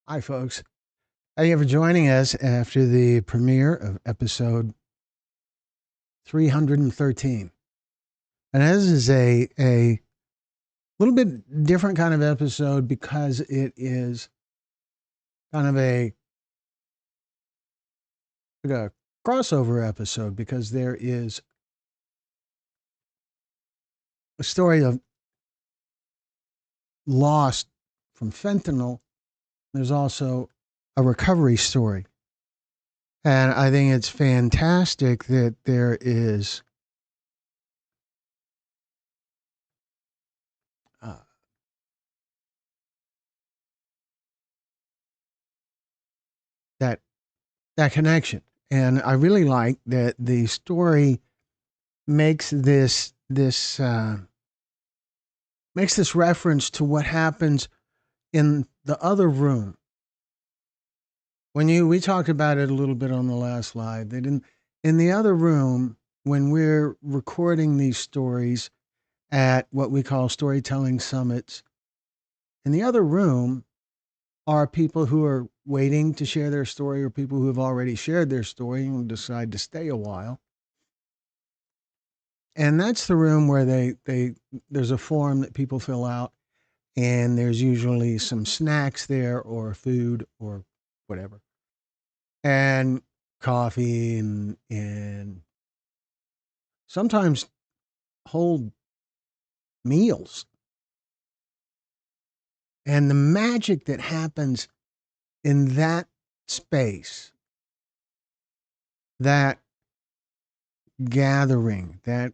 Hi, folks. Thank you for joining us after the premiere of episode 313. And this is a little bit different kind of episode because it is kind of like a crossover episode because there is a story of loss from fentanyl. There's also a recovery story. And I think it's fantastic that there is uh, that that connection. And I really like that the story makes this reference to what happens in the other room. When you we talked about it a little bit on the last live. They didn't in the other room when we're recording these stories at what we call storytelling summits. In the other room are people who are waiting to share their story or people who have already shared their story and decide to stay a while. And that's the room where they there's a form that people fill out and there's usually some snacks there or food or whatever. And coffee and sometimes whole meals. And the magic that happens in that space, that gathering, that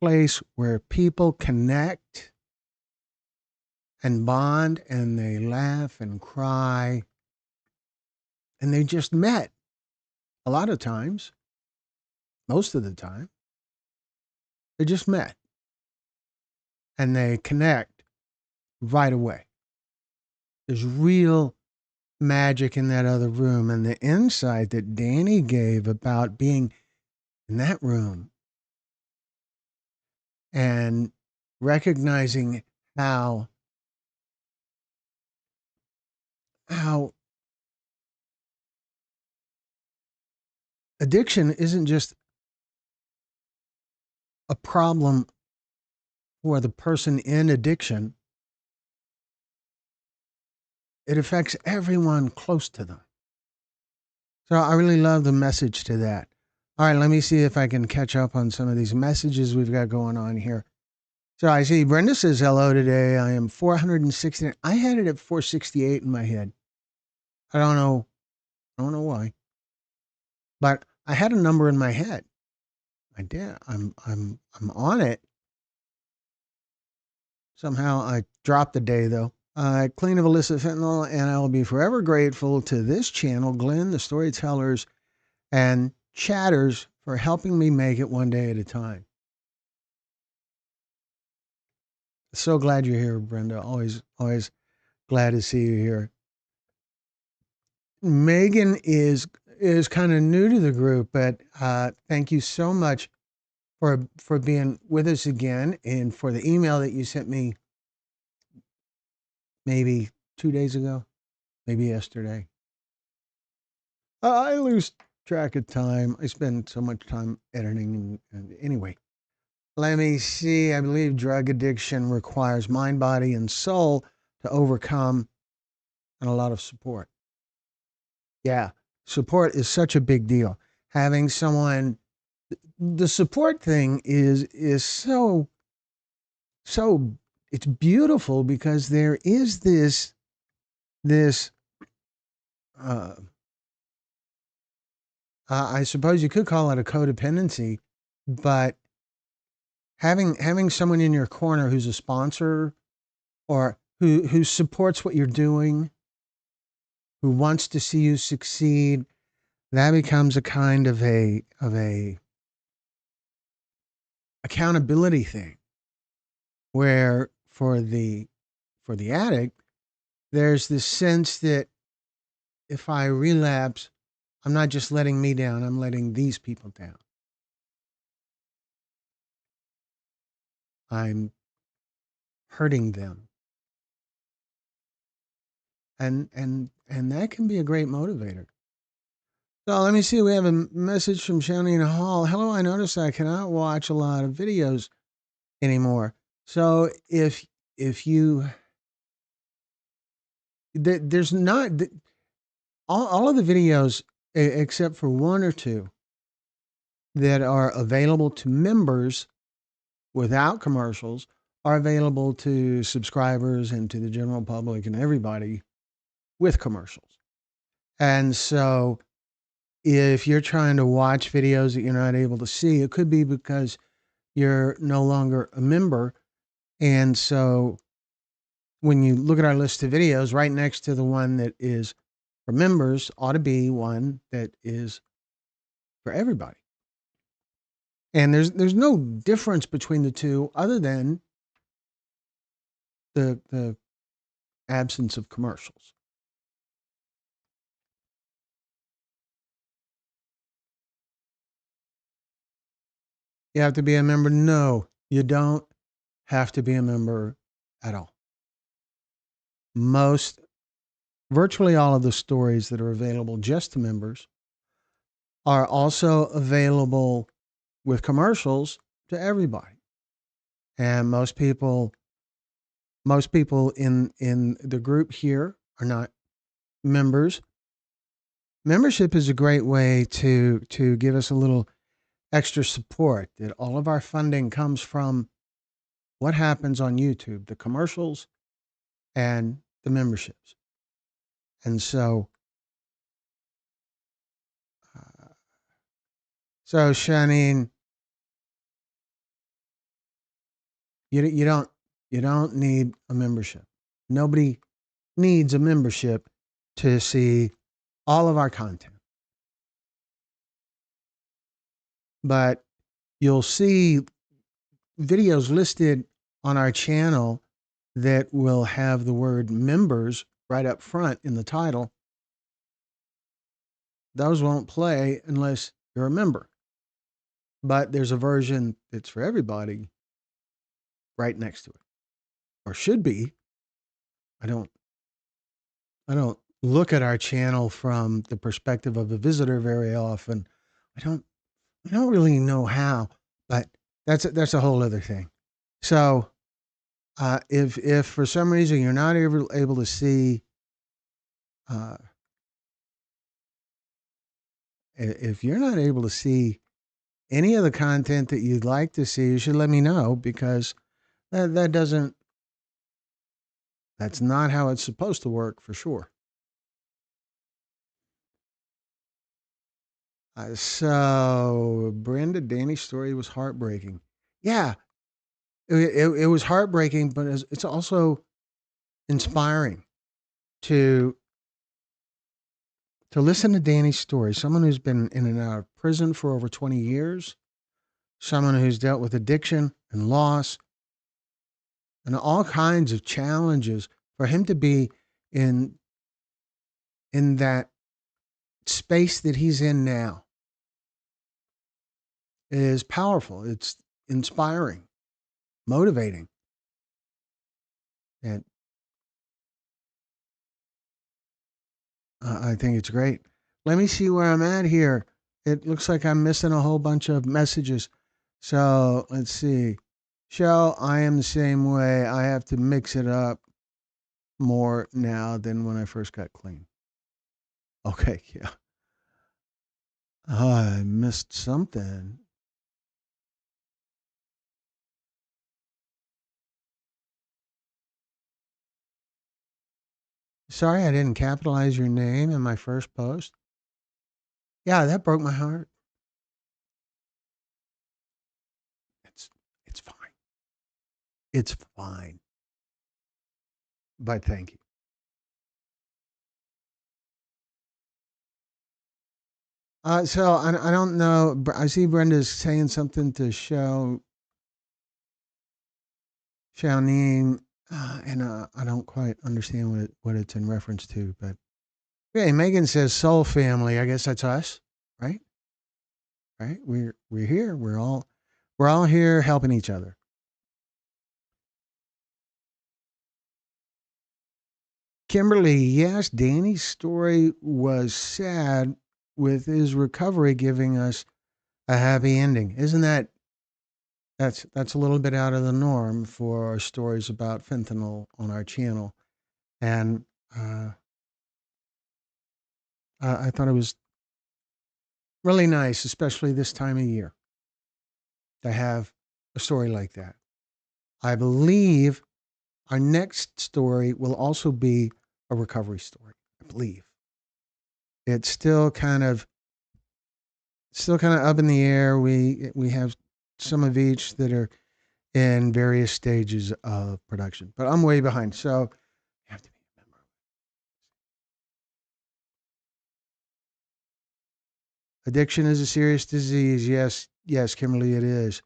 place where people connect and bond and they laugh and cry and they just met a lot of times, most of the time, they just met and they connect right away. There's real magic in that other room. And the insight that Danny gave about being in that room and recognizing how how addiction isn't just a problem for the person in addiction, it affects everyone close to them. So I really love the message to that. All right, let me see if I can catch up on some of these messages we've got going on here. So I see Brenda says hello today. I am 460. I had it at 468 in my head. I don't know. I don't know why, but I had a number in my head. I did. I'm on it. Somehow I dropped the day though. Clean of illicit fentanyl, and I will be forever grateful to this channel, Glenn, the storytellers, and chatters for helping me make it one day at a time. So glad you're here, Brenda. Always glad to see you here. Megan is kind of new to the group, but thank you so much for being with us again and for the email that you sent me maybe 2 days ago, maybe yesterday. I lose track of time. I spend so much time editing, and anyway. Let me see. I believe drug addiction requires mind, body, and soul to overcome, and a lot of support. Yeah, support is such a big deal. Having someone, the support thing is so it's beautiful because there is this uh, I suppose you could call it a codependency, but having someone in your corner who's a sponsor or who supports what you're doing, who wants to see you succeed, that becomes a kind of a accountability thing where for the addict there's this sense that if I relapse, I'm not just letting me down, I'm letting these people down. I'm hurting them. and that can be a great motivator. So let me see. We have a message from Shannon Hall. Hello, I noticed I cannot watch a lot of videos anymore. So if you there's not all of the videos except for one or two that are available to members without commercials are available to subscribers and to the general public and everybody with commercials. And so if you're trying to watch videos that you're not able to see, it could be because you're no longer a member. And so when you look at our list of videos, right next to the one that is for members ought to be one that is for everybody. And there's no difference between the two other than the absence of commercials. You have to be a member? No, you don't have to be a member at all. Virtually all of the stories that are available just to members are also available with commercials to everybody. And most people in the group here are not members. Membership is a great way to give us a little extra support. That all of our funding comes from what happens on YouTube, the commercials and the memberships. And uh, so Shanine, you don't need a membership. Nobody needs a membership to see all of our content. But you'll see videos listed on our channel that will have the word members right up front in the title. Those won't play unless you're a member. But there's a version that's for everybody right next to it, or should be. I don't I don't look at our channel from the perspective of a visitor very often. I don't I don't really know how, but that's a whole other thing. So if for some reason you're not able to see, uh, if you're not able to see any of the content that you'd like to see, you should let me know because that doesn't that's not how it's supposed to work for sure. So Brenda Danny's story was heartbreaking. Yeah, it was heartbreaking, but it's also inspiring to listen to Danny's story. Someone who's been in and out of prison for over 20 years, someone who's dealt with addiction and loss and all kinds of challenges. For him to be in that space that he's in now is powerful. It's inspiring, motivating, and I think it's great. Let me see where I'm at here. It looks like I'm missing a whole bunch of messages. So let's see. Shell, I am the same way. I have to mix it up more now than when I first got clean. Okay, yeah. Oh, I missed something. Sorry I didn't capitalize your name in my first post. Yeah, that broke my heart. It's it's fine. It's fine. But thank you. So I don't know. I see Brenda's saying something to Xiaoning, and I don't quite understand what it's in reference to. But okay, Megan says soul family. I guess that's us, right? Right? We're here. We're all here helping each other. Kimberly, yes, Danny's story was sad with his recovery giving us a happy ending. Isn't that's a little bit out of the norm for our stories about fentanyl on our channel. And uh, I thought it was really nice, especially this time of year, to have a story like that. I believe our next story will also be a recovery story. I believe it's still kind of up in the air. We have some of each that are in various stages of production, but I'm way behind. So you have to be a member. Addiction is a serious disease. Yes, yes, Kimberly, it is.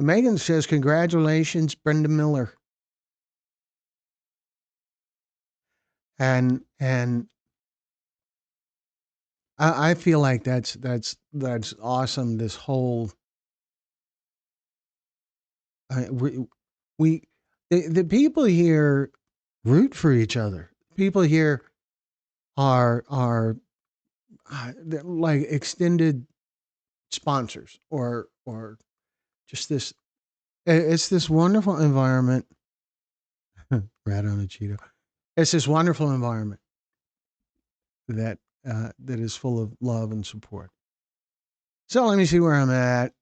Megan says, "Congratulations, Brenda Miller." And I feel like that's awesome. This whole we, we the people here root for each other. People here are they're like extended sponsors or just this. It's this wonderful environment. Rat on a Cheeto. It's this wonderful environment that is full of love and support. So let me see where I'm at.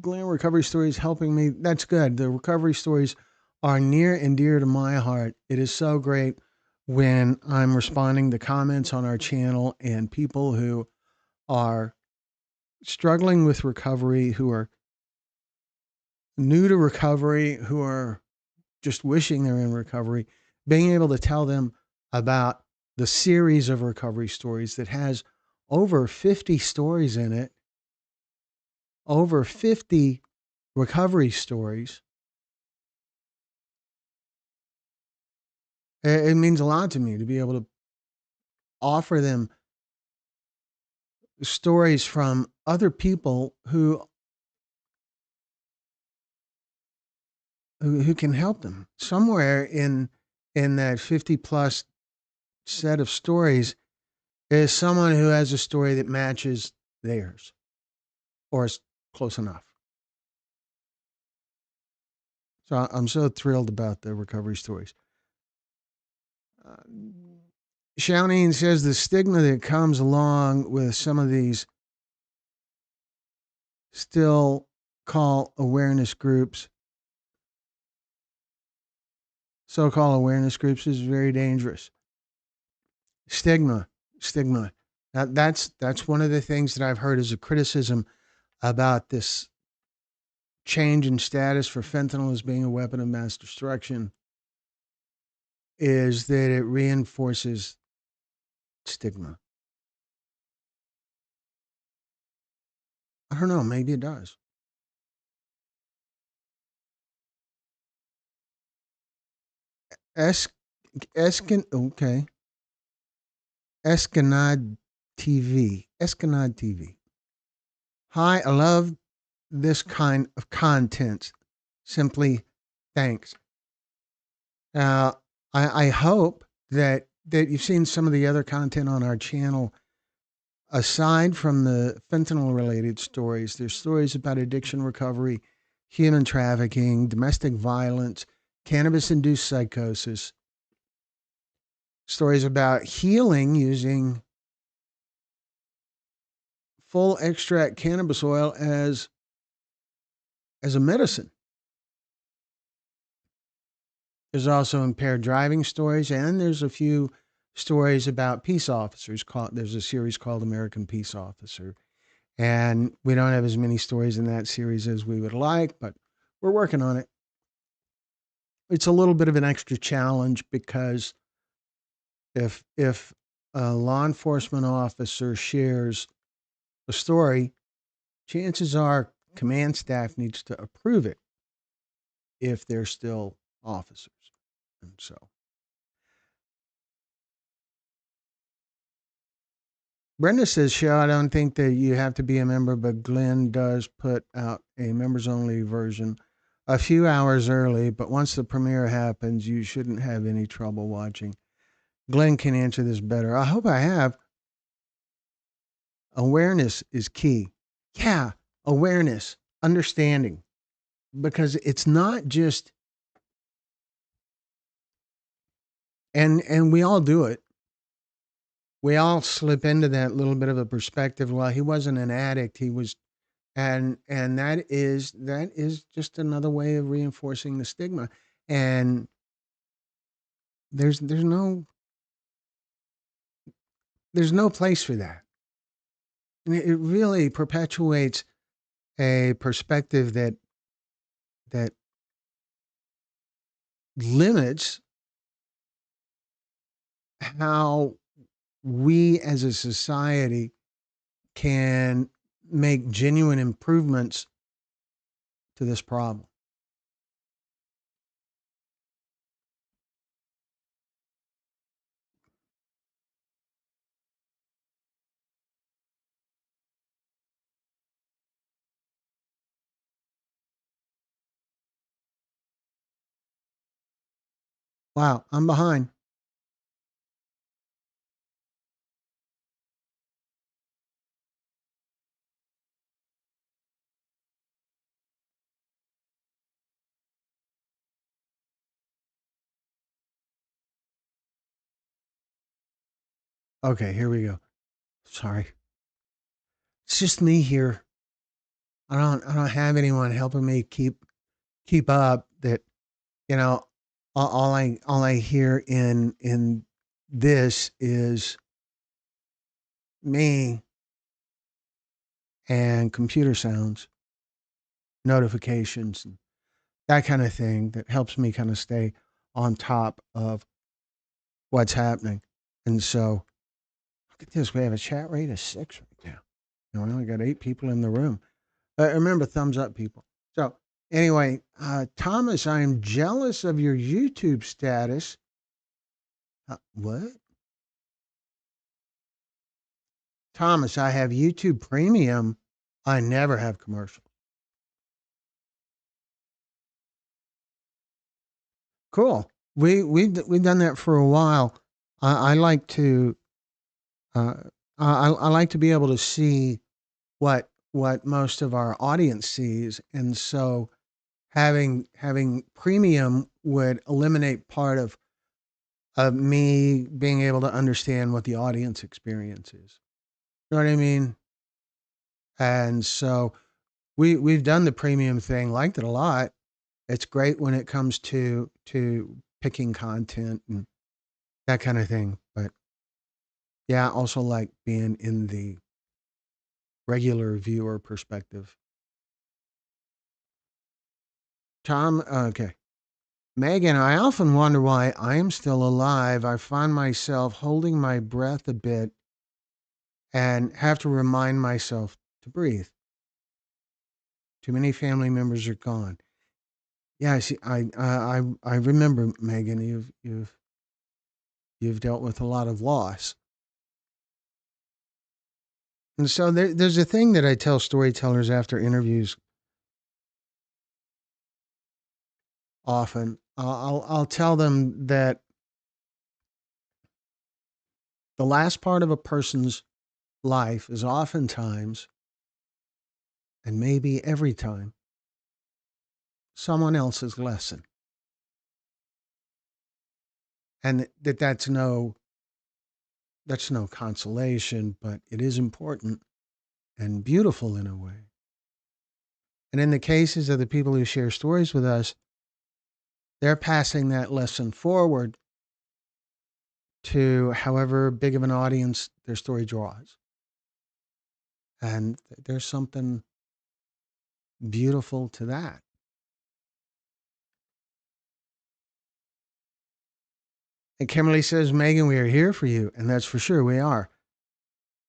Glenn, recovery stories helping me. That's good. The recovery stories are near and dear to my heart. It is so great when I'm responding to comments on our channel and people who are struggling with recovery, who are new to recovery, who are just wishing they're in recovery, being able to tell them about the series of recovery stories that has over 50 stories in it, over 50 recovery stories. It means a lot to me to be able to offer them stories from other people who can help them. Somewhere in that 50 plus set of stories is someone who has a story that matches theirs or is close enough. So I'm so thrilled about the recovery stories. Uh, Shawneen says the stigma that comes along with some of these still call awareness groups, so-called awareness groups, is very dangerous. Stigma, stigma. That's one of the things that I've heard as a criticism about this change in status for fentanyl as being a weapon of mass destruction is that it reinforces stigma. I don't know, maybe it does. Es, okay. Escanad TV. Escanad TV. Hi, I love this kind of content. Simply thanks. Uh, I hope that you've seen some of the other content on our channel. Aside from the fentanyl related stories, there's stories about addiction recovery, human trafficking, domestic violence, cannabis induced psychosis, stories about healing using full extract cannabis oil as a medicine. There's also impaired driving stories, and there's a few stories about peace officers. There's a series called American Peace Officer, and we don't have as many stories in that series as we would like, but we're working on it. It's a little bit of an extra challenge because if a law enforcement officer shares a story, chances are command staff needs to approve it if they're still officers. And so Brenda says, "Show, I don't think that you have to be a member, but Glenn does put out a members only version a few hours early. But once the premiere happens, you shouldn't have any trouble watching." Glenn can answer this better. I hope I have. Awareness is key. Yeah, awareness, understanding, because it's not just, and we all do it. We all slip into that little bit of a perspective. Well, he wasn't an addict. He was, and that is just another way of reinforcing the stigma. And there's no there's no place for that. And it really perpetuates a perspective that limits how we as a society can make genuine improvements to this problem. Wow, I'm behind. Okay, here we go. Sorry. It's just me here. I don't have anyone helping me keep up that, you know, all I hear in this is me and computer sounds, notifications, and that kind of thing that helps me kind of stay on top of what's happening. And so, look at this. We have a chat rate of 6 right now. And we only got 8 people in the room. Remember, thumbs up, people. So, anyway, Thomas, I am jealous of your YouTube status. What? Thomas, I have YouTube Premium. I never have commercials. Cool. We've done that for a while. I like to uh, I like to be able to see what most of our audience sees, and so having premium would eliminate part of me being able to understand what the audience experience is. You know what I mean? And so we've done the premium thing, liked it a lot. It's great when it comes to picking content and that kind of thing. But yeah, I also like being in the regular viewer perspective. Tom, okay. Megan, I often wonder why I am still alive. I find myself holding my breath a bit and have to remind myself to breathe. Too many family members are gone. Yeah, I see. I remember, Megan. You've dealt with a lot of loss, and so there's a thing that I tell storytellers after interviews often. I'll tell them that the last part of a person's life is oftentimes, and maybe every time, someone else's lesson, and that's no consolation, but it is important and beautiful in a way. And in the cases of the people who share stories with us, they're passing that lesson forward to however big of an audience their story draws. And there's something beautiful to that. And Kimberly says, Megan, we are here for you. And that's for sure, we are.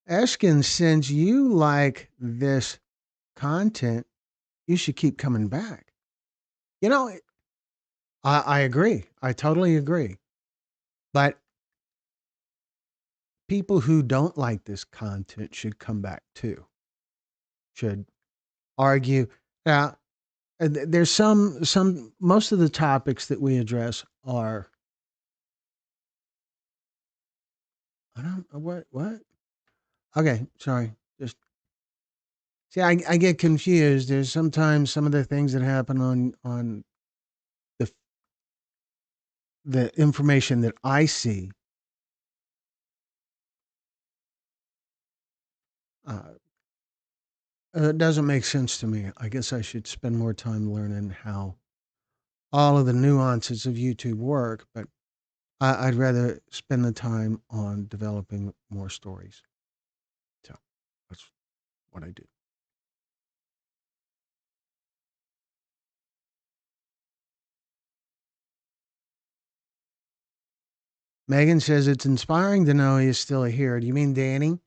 Eskin, since you like this content, you should keep coming back. You know, I agree. I totally agree. But people who don't like this content should come back too, should argue. Now, there's most of the topics that we address are I don't what? Okay, sorry. Just see, I get confused. There's sometimes some of the things that happen on the the information that I see uh, it doesn't make sense to me. I guess I should spend more time learning how all of the nuances of YouTube work, but I'd rather spend the time on developing more stories. So that's what I do. Megan says it's inspiring to know he's still here. Do you mean Danny,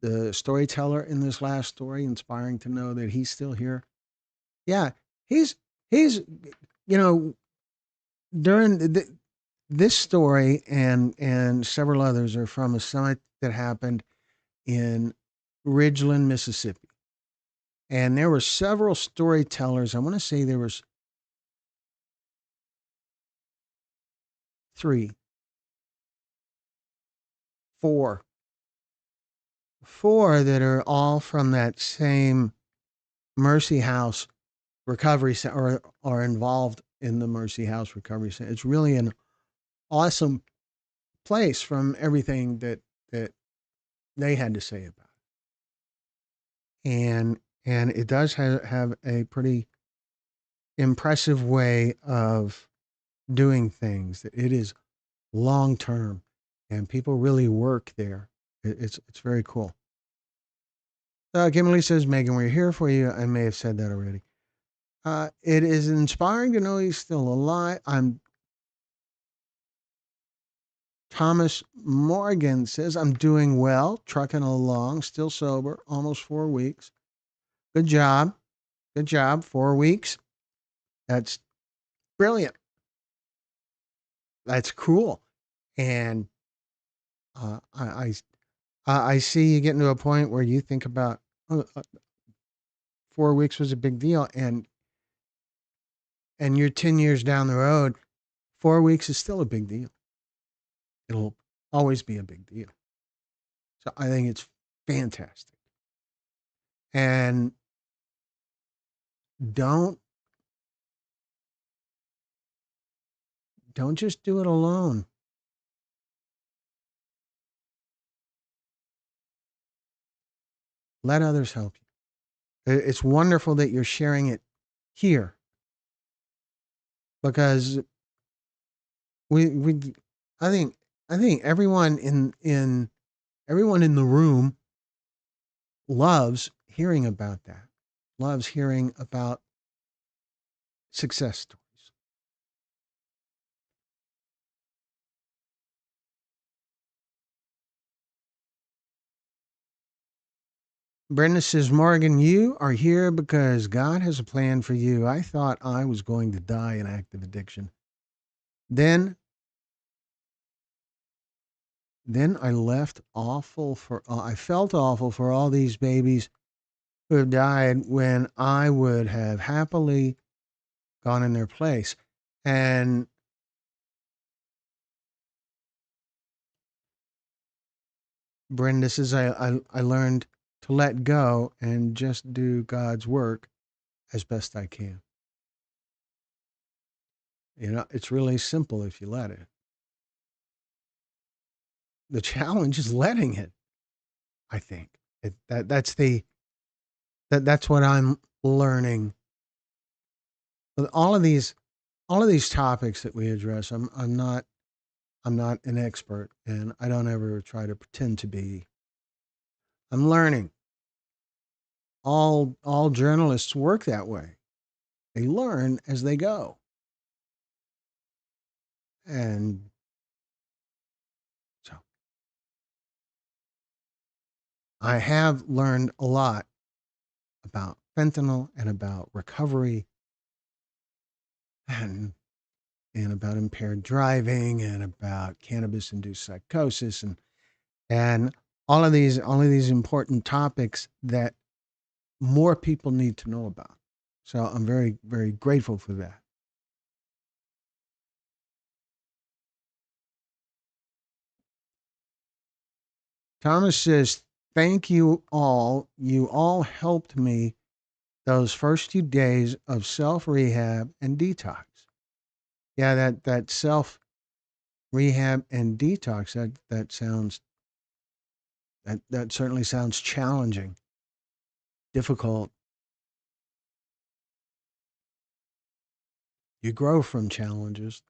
the storyteller in this last story? Inspiring to know that he's still here. Yeah, he's you know during this story and several others are from a summit that happened in Ridgeland, Mississippi, and there were several storytellers. I want to say there was three, four, four that are all from that same Mercy House recovery center or are involved in the Mercy House recovery center. It's really an awesome place from everything that they had to say about it. And it does have a pretty impressive way of doing things. It is long term, and people really work there. It's very cool. Kimberly says, Megan, we're here for you. I may have said that already. It is inspiring to know he's still alive. I'm Thomas Morgan says, I'm doing well, trucking along, still sober, almost 4 weeks. Good job. Good job. 4 weeks. That's brilliant. That's cool. And I see you getting to a point where you think about 4 weeks was a big deal, and you're 10 years down the road. 4 weeks is still a big deal. It'll always be a big deal. So I think it's fantastic. And don't don't just do it alone. Let others help you. It's wonderful that you're sharing it here because we I think I think everyone in the room loves hearing about that. Loves hearing about success stories. Brenda says, Morgan, you are here because God has a plan for you. I thought I was going to die in active addiction. Then then I left awful for I felt awful for all these babies who have died when I would have happily gone in their place. And Brenda says, I learned to let go and just do God's work as best I can. It's really simple if you let it. The challenge is letting it, I think. That's what I'm learning. With all of these topics that we address, I'm not an expert and I don't ever try to pretend to be. I'm learning. All journalists work that way. They learn as they go. And so I have learned a lot about fentanyl and about recovery and and about impaired driving and about cannabis induced psychosis and all of these important topics that more people need to know about. So I'm very, very grateful for that. Thomas says, "Thank you all. You all helped me those first few days of self rehab and detox." Yeah, that self rehab and detox, that certainly sounds challenging, difficult. You grow from challenges,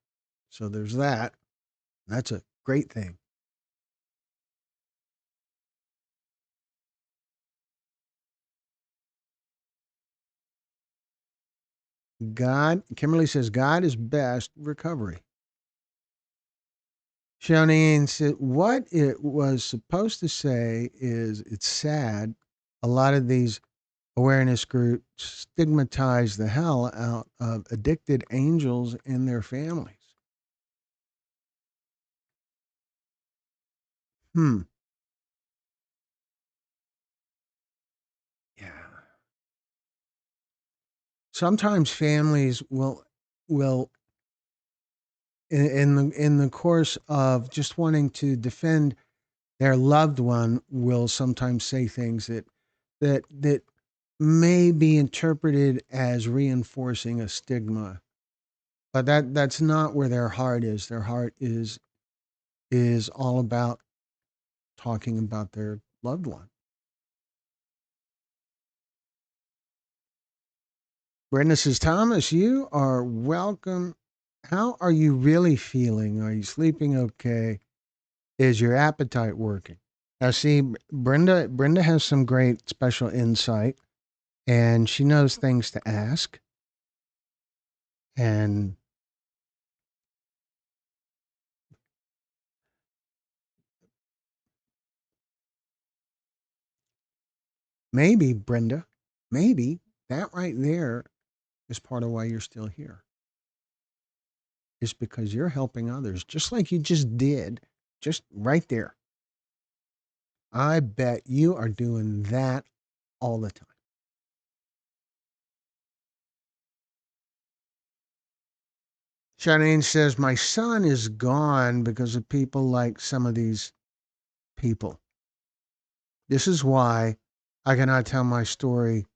so there's that. That's a great thing. Kimberly says, God is best recovery. Shoneen said, what it was supposed to say is it's sad. A lot of these awareness groups stigmatize the hell out of addicted angels and their families. Hmm. Yeah. Sometimes families will in the course of just wanting to defend their loved one will sometimes say things that may be interpreted as reinforcing a stigma, but that's not where their heart is. Their heart is all about talking about their loved one. Brenda says, Thomas, you are welcome. How are you really feeling? Are you sleeping okay? Is your appetite working? Now, see, Brenda has some great special insight, and she knows things to ask. And maybe, Brenda, maybe that right there is part of why you're still here. Is because you're helping others, just like you just did, just right there. I bet you are doing that all the time. Charlene says, my son is gone because of people like some of these people. This is why I cannot tell my story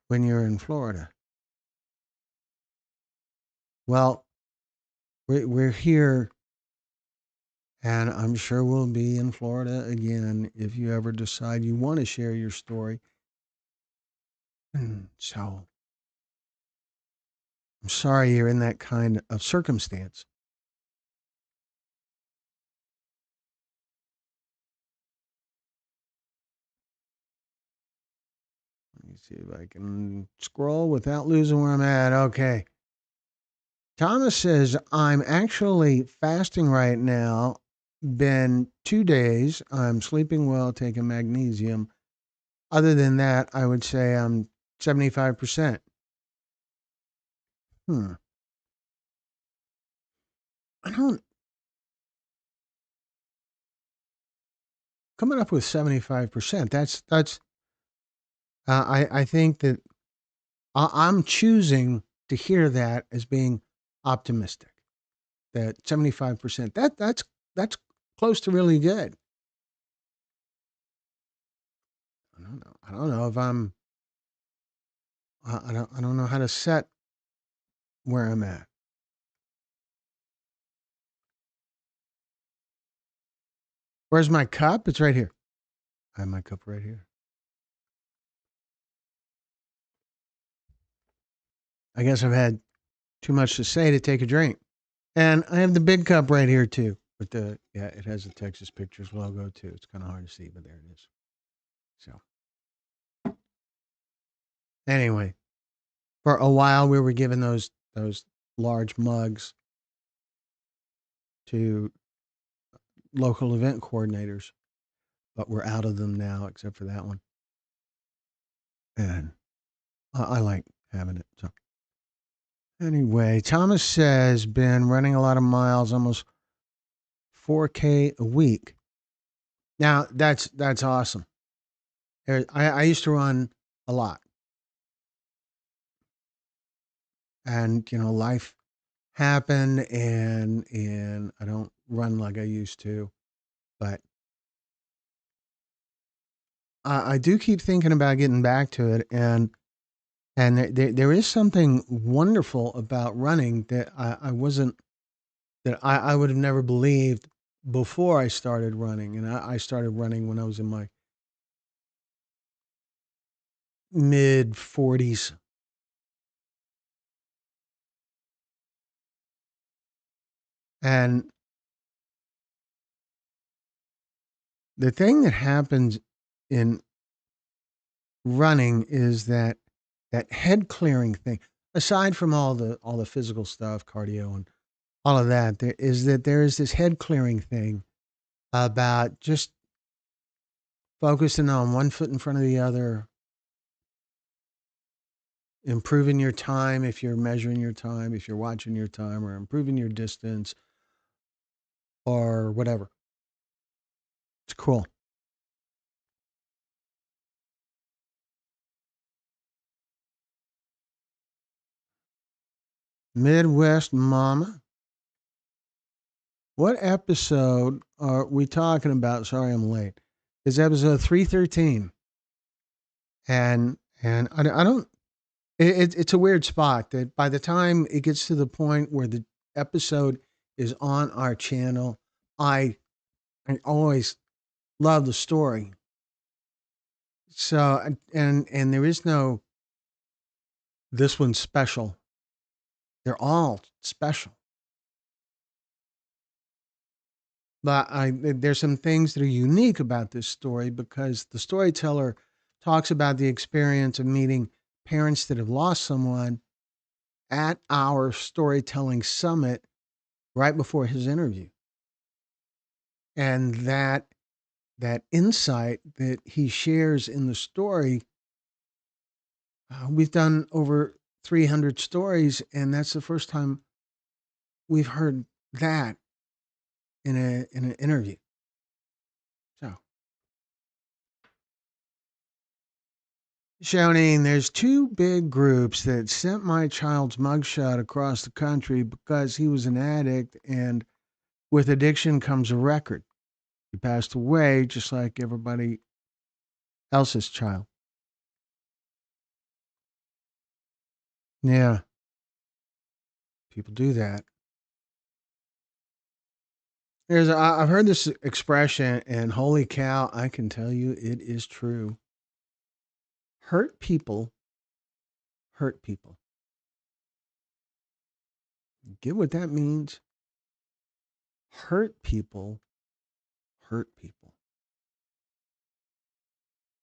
when you're in Florida. Well, we're here, and I'm sure we'll be in Florida again if you ever decide you want to share your story. So I'm sorry you're in that kind of circumstance. Let me see if I can scroll without losing where I'm at. Okay. Thomas says, I'm actually fasting right now. Been 2 days. I'm sleeping well, taking magnesium. Other than that, I would say I'm 75%. Hmm. I don't, coming up with 75%. I think that I'm choosing to hear that as being optimistic. That 75%, that's close to really good. I don't know. I don't know if I don't know how to set where I'm at. Where's my cup? It's right here. I have my cup right here. I guess I've had too much to say to take a drink. And I have the big cup right here too. But yeah, it has the Texas Pictures logo too. It's kind of hard to see, but there it is. So anyway, for a while we were given those large mugs to local event coordinators, but we're out of them now, except for that one. And I like having it. So anyway, Thomas says been running a lot of miles, almost 4K a week. Now that's awesome. I used to run a lot, and life happened, and I don't run like I used to, but I do keep thinking about getting back to it, and there is something wonderful about running that I wasn't that I would have never believed before I started running, and I started running when I was in my mid 40s, and the thing that happens in running is that that head clearing thing. Aside from all the physical stuff, cardio and all of that, there is this head clearing thing about just focusing on one foot in front of the other, improving your time if you're measuring your time, if you're watching your time, or improving your distance or whatever. It's cool. Midwest Mama. What episode are we talking about? Sorry, I'm late. It's episode 313, and I don't. It's a weird spot that by the time it gets to the point where the episode is on our channel, I I always love the story. So and there is no this one's special. They're all special. But there's some things that are unique about this story because the storyteller talks about the experience of meeting parents that have lost someone at our storytelling summit right before his interview. And that insight that he shares in the story, we've done over 300 stories, and that's the first time we've heard that in an interview. So, Shouting, there's two big groups that sent my child's mugshot across the country because he was an addict, and with addiction comes a record. He passed away just like everybody else's child. Yeah, people do that. I've heard this expression, and holy cow, I can tell you it is true. Hurt people hurt people. Get what that means? Hurt people hurt people.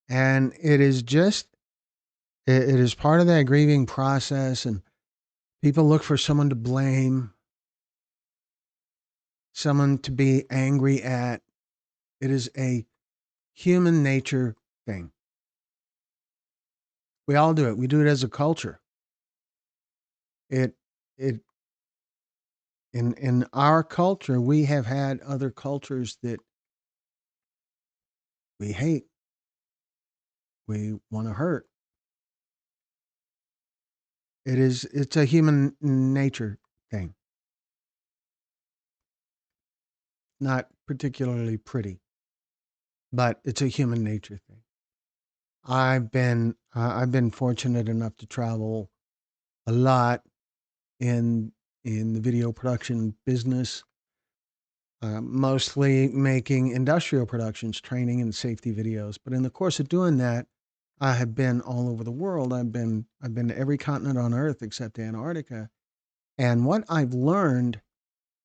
And it is part of that grieving process, and people look for someone to blame, someone to be angry at. It is a human nature thing. We all do it. We do it as a culture. It it in our culture, we have had other cultures that we hate, we want to hurt. It's a human nature thing. Not particularly pretty, but it's a human nature thing. I've been fortunate enough to travel a lot in the video production business, mostly making industrial productions, training and safety videos. But in the course of doing that, I have been all over the world. I've been to every continent on Earth except Antarctica. And what I've learned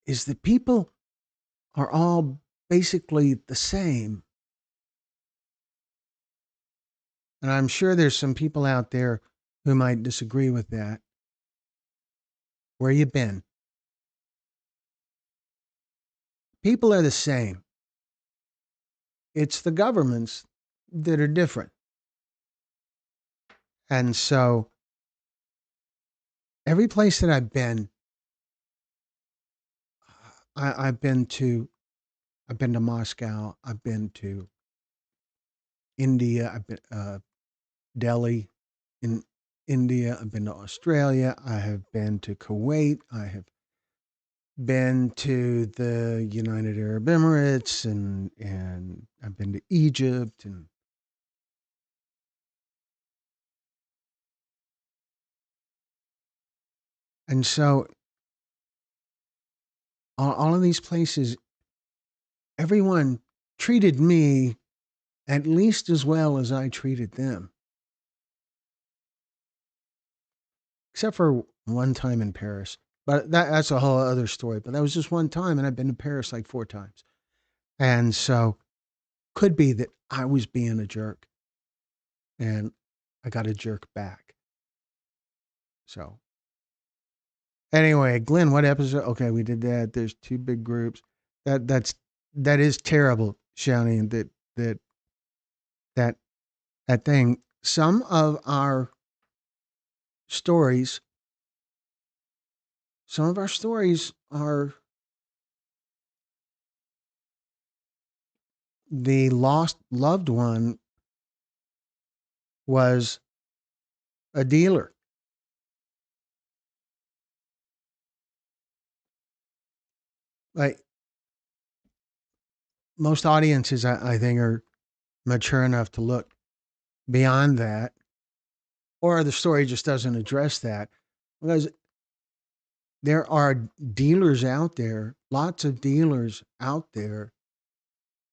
is that people are all basically the same. And I'm sure there's some people out there who might disagree with that. Where you been? People are the same. It's the governments that are different. And so every place that I've been, I've been to, I've been to Moscow. I've been to India. I've been Delhi in India. I've been to Australia. I have been to Kuwait. I have been to the United Arab Emirates, and I've been to Egypt, and And so all of these places, everyone treated me at least as well as I treated them, except for one time in Paris. But that's a whole other story. But that was just one time, and I've been to Paris like 4 times. And so could be that I was being a jerk and I got a jerk back. So anyway, Glenn, what episode? Okay, we did that. There's two big groups. That is terrible, Shouting that that that thing. Some of our stories, some of our stories are the lost loved one was a dealer. Like most audiences, I think, are mature enough to look beyond that, or the story just doesn't address that. Because there are dealers out there, lots of dealers out there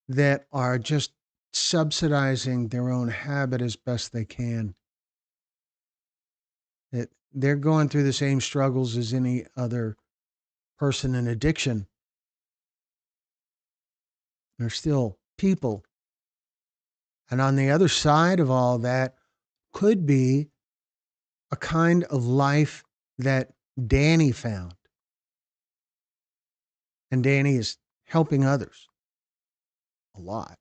that are just subsidizing their own habit as best they can. They're going through the same struggles as any other person in addiction. They're still people. And on the other side of all that could be a kind of life that Danny found. And Danny is helping others a lot,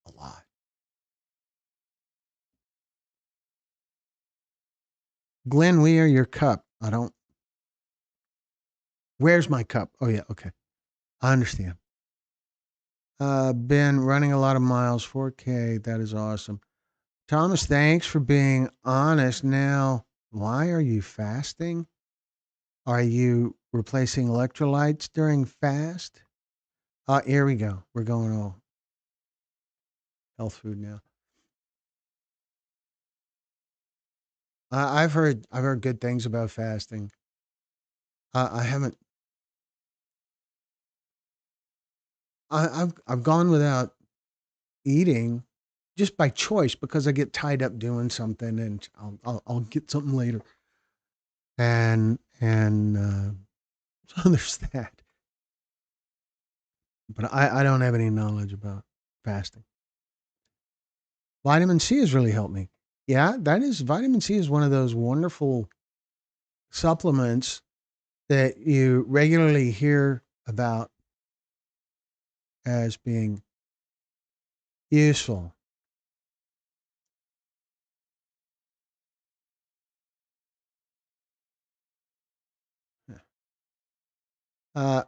a lot. Glenn, we are your cup. I don't, where's my cup? Oh, yeah, okay. I understand. Been running a lot of miles, 4K. That is awesome. Thomas, thanks for being honest. Now, why are you fasting? Are you replacing electrolytes during fast? Here we go. We're going all health food now. I've heard good things about fasting. I haven't. I've gone without eating just by choice because I get tied up doing something, and I'll get something later. And so there's that. But I don't have any knowledge about fasting. Vitamin C has really helped me. Yeah, that is vitamin C is one of those wonderful supplements that you regularly hear about as being useful. Uh,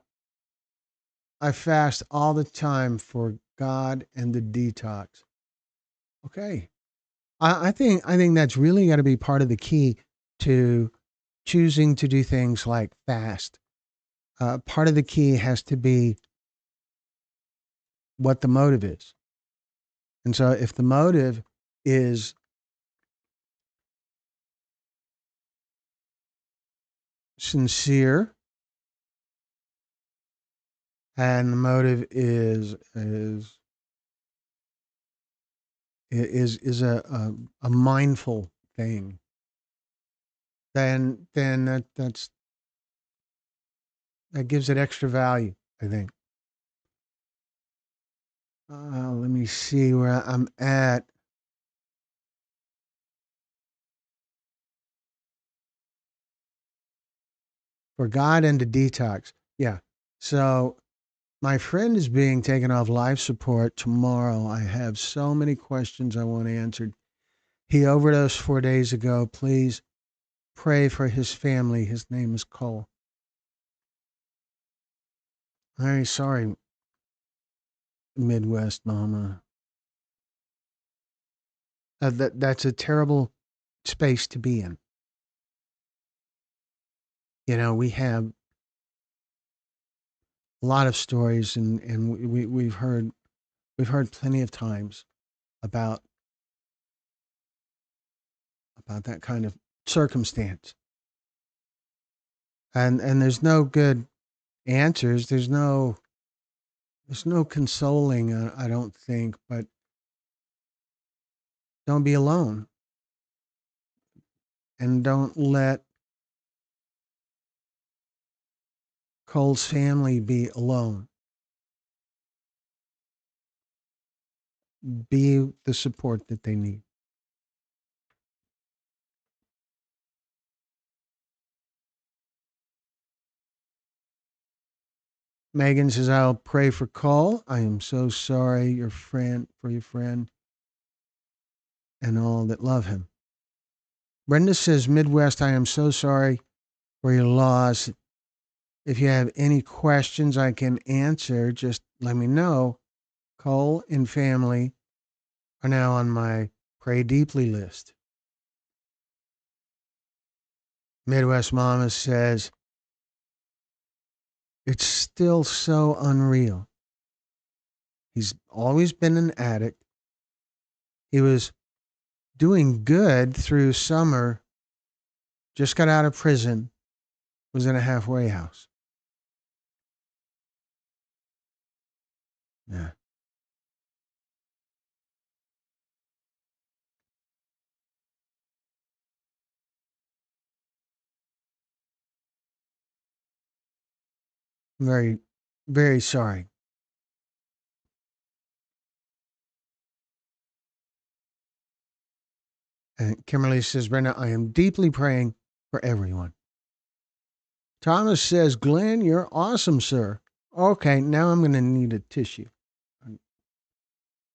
I fast all the time for God and the detox. Okay, I think that's really got to be part of the key to choosing to do things like fast. Part of the key has to be what the motive is. And so if the motive is sincere and the motive is a mindful thing, then that gives it extra value, I think. Let me see where I'm at. For God and to detox. Yeah. So my friend is being taken off life support tomorrow. I have so many questions I want answered. He overdosed 4 days ago. Please pray for his family. His name is Cole. Very sorry, Midwest Mama. That's a terrible space to be in. We have a lot of stories, and we've heard plenty of times about that kind of circumstance. and there's no good answers. There's no consoling. I don't think, but don't be alone, and don't let Cole's family be alone. Be the support that they need. Megan says, "I'll pray for Cole. I am so sorry, your friend, and all that love him." Brenda says, "Midwest, I am so sorry for your loss. If you have any questions I can answer, just let me know. Cole and family are now on my pray deeply list." Midwest Mama says, "It's still so unreal. He's always been an addict. He was doing good through summer, just got out of prison, was in a halfway house." Yeah. Very, very sorry. And Kimberly says, "Brenda, I am deeply praying for everyone." Thomas says, "Glenn, you're awesome, sir." Okay, now I'm going to need a tissue.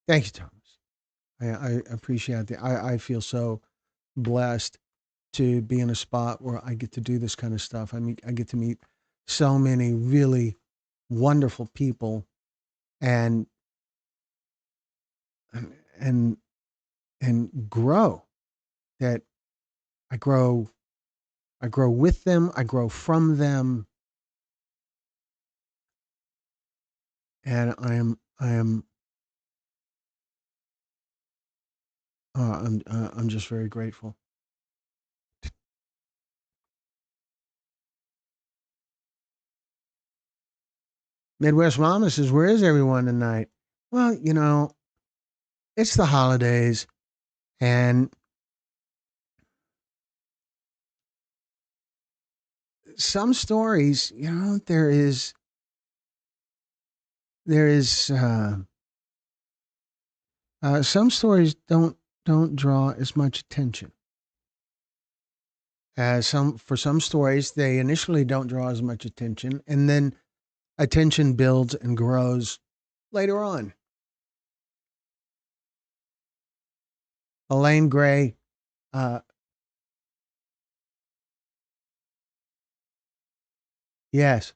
Thank you, Thomas. I appreciate that. I feel so blessed to be in a spot where I get to do this kind of stuff. I get to meet so many really wonderful people, and and and grow. That I grow. I grow with them. I grow from them, and I'm just very grateful. Midwest Mama says, "Where is everyone tonight?" Well, it's the holidays, and some stories, there is some stories don't draw as much attention as some. For some stories, they initially don't draw as much attention, and then attention builds and grows later on. Elaine Gray, uh, yes,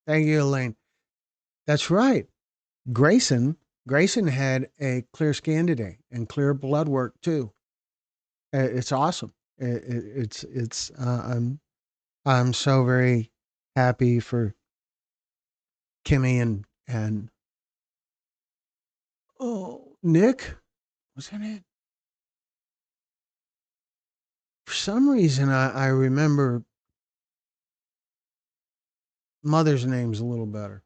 thank you, Elaine. That's right. Grayson, Grayson had a clear scan today and clear blood work too. It's awesome. I'm so very happy for Kimmy and oh, Nick, was that it? For some reason, I remember mother's names a little better.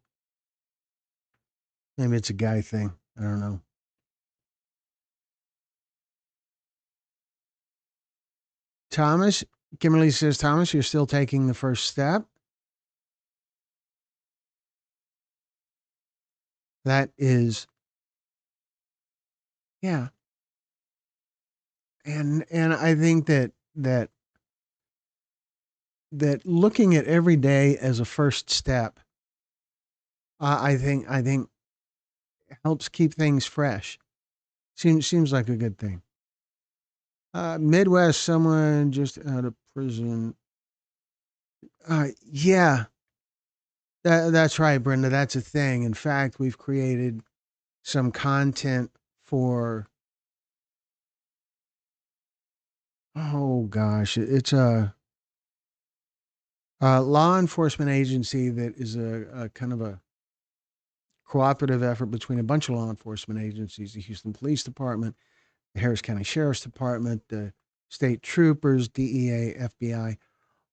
Maybe it's a guy thing. I don't know. Thomas, Kimberly says, "Thomas, you're still taking the first step." That is, yeah. And I think that looking at every day as a first step, I think helps keep things fresh. Seems like a good thing. Midwest, someone just out of prison. Yeah, that's right, Brenda. That's a thing. In fact, we've created some content for. Oh gosh, it's a law enforcement agency that is a kind of a cooperative effort between a bunch of law enforcement agencies: the Houston Police Department, the Harris County Sheriff's Department, the state troopers, DEA, FBI.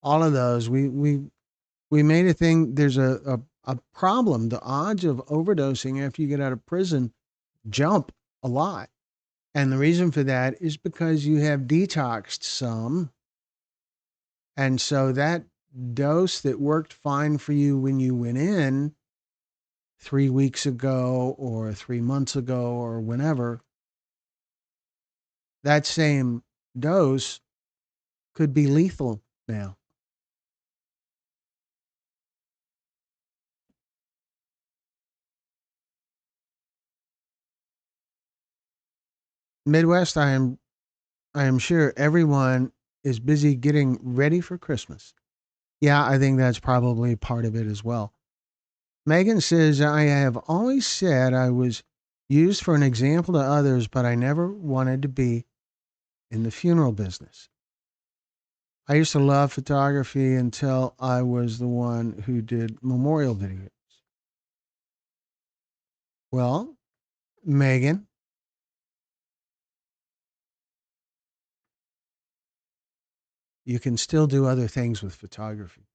all of those. We made a thing. There's a problem. The odds of overdosing after you get out of prison jump a lot. And the reason for that is because you have detoxed some. And so that dose that worked fine for you when you went in 3 weeks ago or 3 months ago or whenever, that same dose could be lethal now. Midwest, I am sure everyone is busy getting ready for Christmas. Yeah, I think that's probably part of it as well. Megan says, I have always said I was used for an example to others, but I never wanted to be in the funeral business. I used to love photography until I was the one who did memorial videos. Well, Megan, you can still do other things with photography.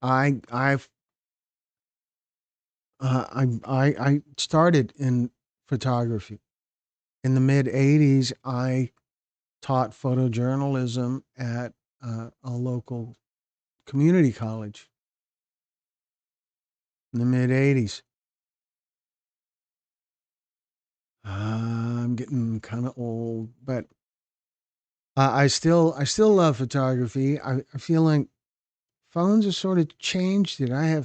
I've I started in photography in the mid '80s. I taught photojournalism at a local community college in the mid '80s. I'm getting kind of old, but I still love photography. I feel like phones have sort of changed it. I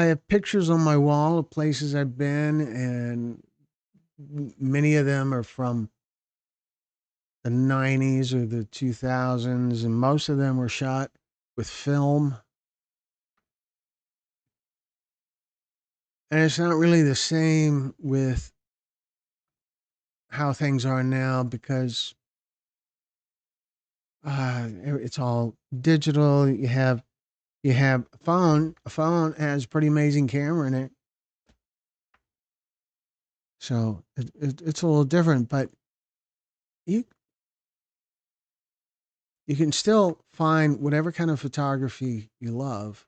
have pictures on my wall of places I've been, and many of them are from the '90s or the 2000s, and most of them were shot with film. And it's not really the same with how things are now because it's all digital. You have a phone. A phone has a pretty amazing camera in it, so it's a little different. But you you can still find whatever kind of photography you love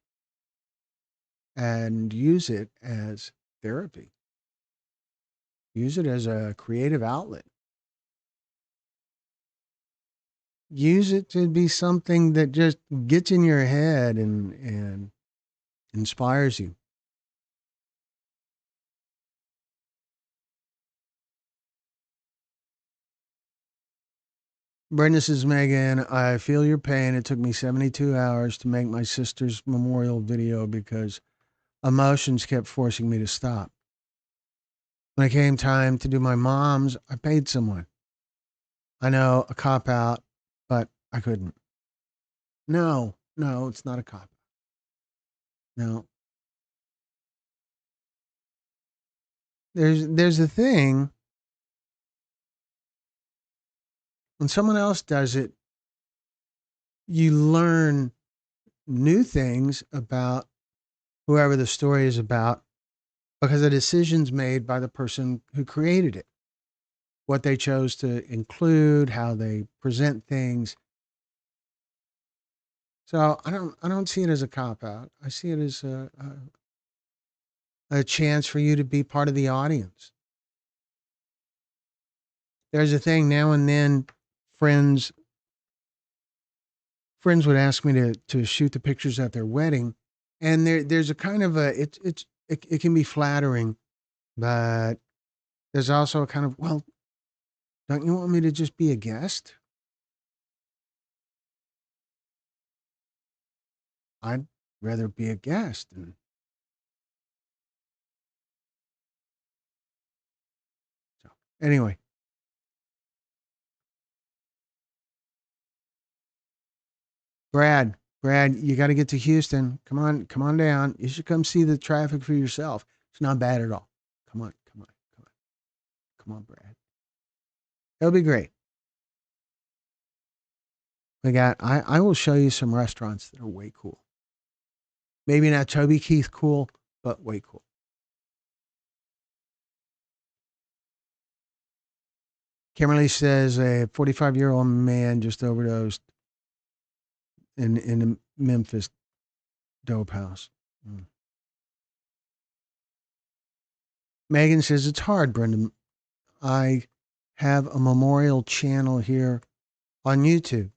and use it as therapy. Use it as a creative outlet. Use it to be something that just gets in your head and inspires you. Brenda says, Megan, I feel your pain. It took me 72 hours to make my sister's memorial video because emotions kept forcing me to stop. When it came time to do my mom's, I paid someone. I know, a cop out, but I couldn't. No, no, it's not a cop. No. There's a thing when someone else does it, you learn new things about whoever the story is about because the decisions made by the person who created it, what they chose to include, how they present things. So I don't see it as a cop out. I see it as a chance for you to be part of the audience. There's a thing now and then, friends friends would ask me to shoot the pictures at their wedding, and there's a kind of a it can be flattering, but there's also a kind of, well, don't you want me to just be a guest? I'd rather be a guest. And so anyway, Brad, you got to get to Houston. Come on down. You should come see the traffic for yourself. It's not bad at all. Come on, Brad. It'll be great. I will show you some restaurants that are way cool. Maybe not Toby Keith cool, but way cool. Kimberly says a 45-year-old man just overdosed in a Memphis dope house. Mm. Megan says it's hard, Brendan. I have a memorial channel here on YouTube.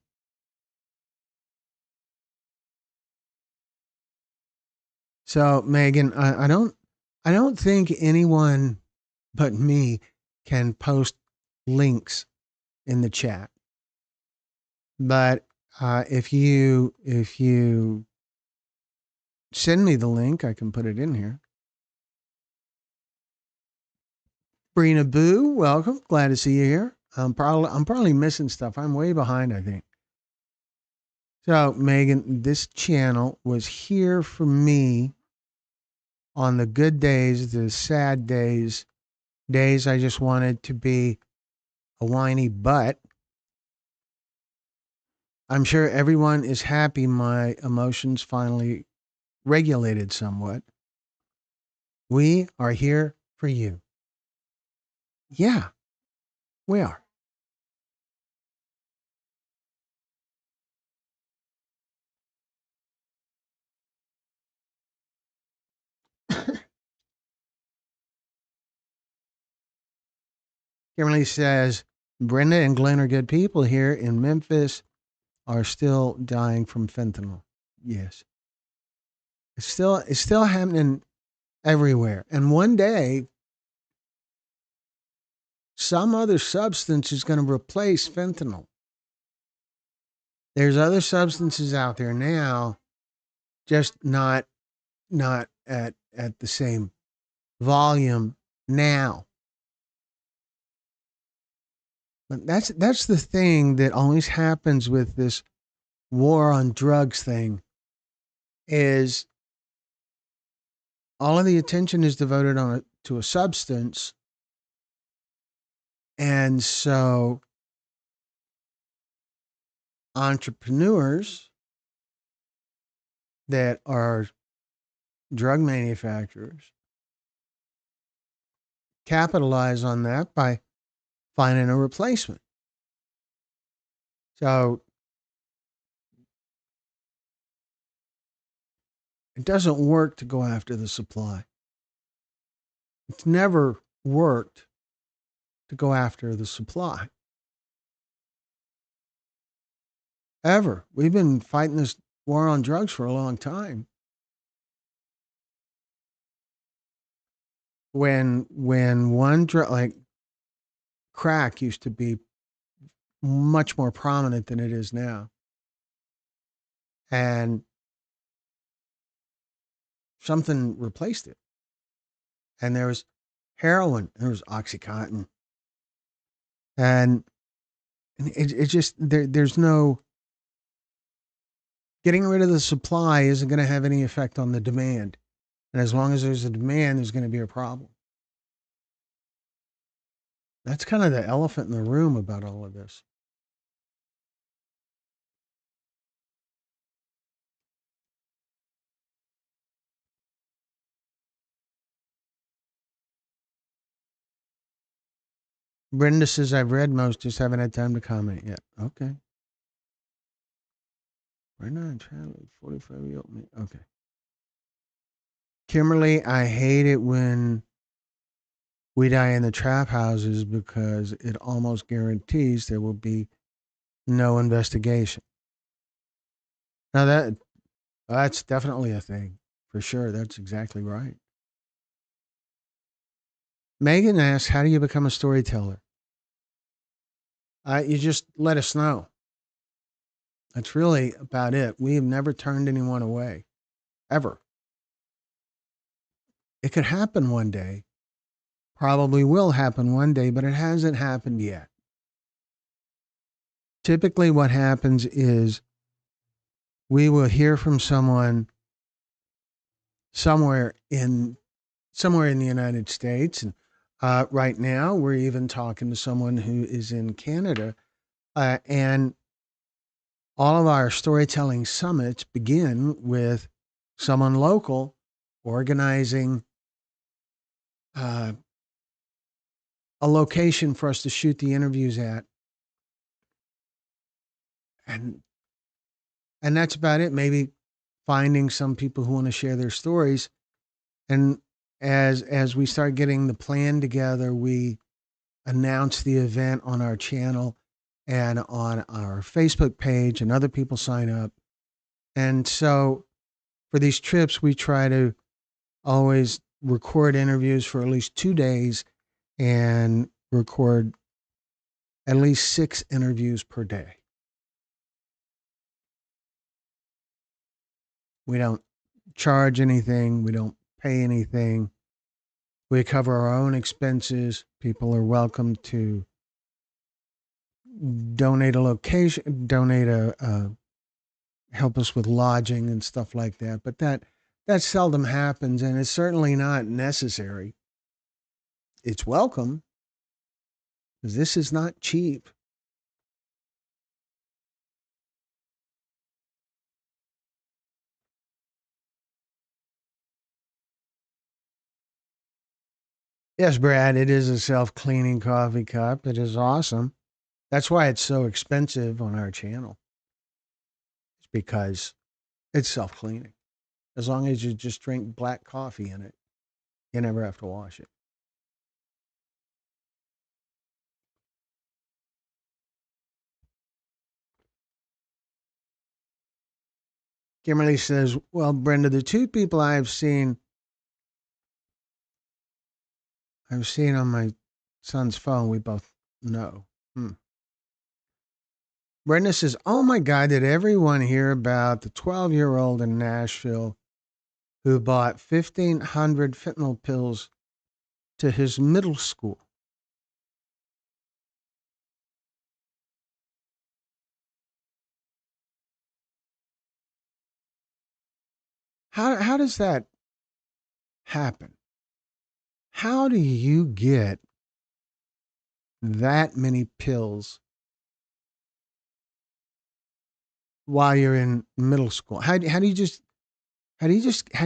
So Megan, I don't think anyone but me can post links in the chat. But if you send me the link, I can put it in here. Brina Boo, welcome. Glad to see you here. I'm probably missing stuff. I'm way behind, I think. So, Megan, this channel was here for me on the good days, the sad days, days I just wanted to be a whiny butt. I'm sure everyone is happy my emotions finally regulated somewhat. We are here for you. Yeah, we are. Kimberly says, Brenda and Glenn are good people here in Memphis, are still dying from fentanyl. Yes. It's still happening everywhere. And one day some other substance is going to replace fentanyl. There's other substances out there now, just not at the same volume now. But that's the thing that always happens with this war on drugs thing is all of the attention is devoted to a substance, and so entrepreneurs that are drug manufacturers capitalize on that by finding a replacement. So it doesn't work to go after the supply. It's never worked to go after the supply. Ever. We've been fighting this war on drugs for a long time. When one drug like crack used to be much more prominent than it is now. And something replaced it. And there was heroin, there was Oxycontin. And it just there's no getting rid of the supply isn't going to have any effect on the demand. And as long as there's a demand, there's going to be a problem. That's kind of the elephant in the room about all of this. Brenda says, I've read most, just haven't had time to comment yet. Okay. Brenda and Charlie, 45-year-old me. Okay. Kimberly, I hate it when we die in the trap houses because it almost guarantees there will be no investigation. Now that's definitely a thing for sure. That's exactly right. Megan asks, "How do you become a storyteller?" You just let us know. That's really about it. We have never turned anyone away, ever. It could happen one day. Probably will happen one day, but it hasn't happened yet. Typically, what happens is we will hear from someone somewhere in somewhere in the United States, and right now we're even talking to someone who is in Canada, and all of our storytelling summits begin with someone local organizing uh, a location for us to shoot the interviews at, and that's about it. Maybe finding some people who want to share their stories. And as we start getting the plan together, we announce the event on our channel and on our Facebook page, and other people sign up. And so for these trips, we try to always record interviews for at least 2 days and record at least 6 interviews per day. We don't charge anything, we don't pay anything. We cover our own expenses. People are welcome to donate a location, donate help us with lodging and stuff like that. But that seldom happens, and it's certainly not necessary. It's welcome because this is not cheap. Yes, Brad, it is a self-cleaning coffee cup. It is awesome. That's why it's so expensive on our channel. It's because it's self-cleaning. As long as you just drink black coffee in it, you never have to wash it. Kimberly says, "Well, Brenda, the two people I've seen on my son's phone, we both know." Hmm. Brenda says, "Oh my God, did everyone hear about the 12-year-old in Nashville who bought 1,500 fentanyl pills to his middle school?" How does that happen? How do you get that many pills while you're in middle school? How do you just how do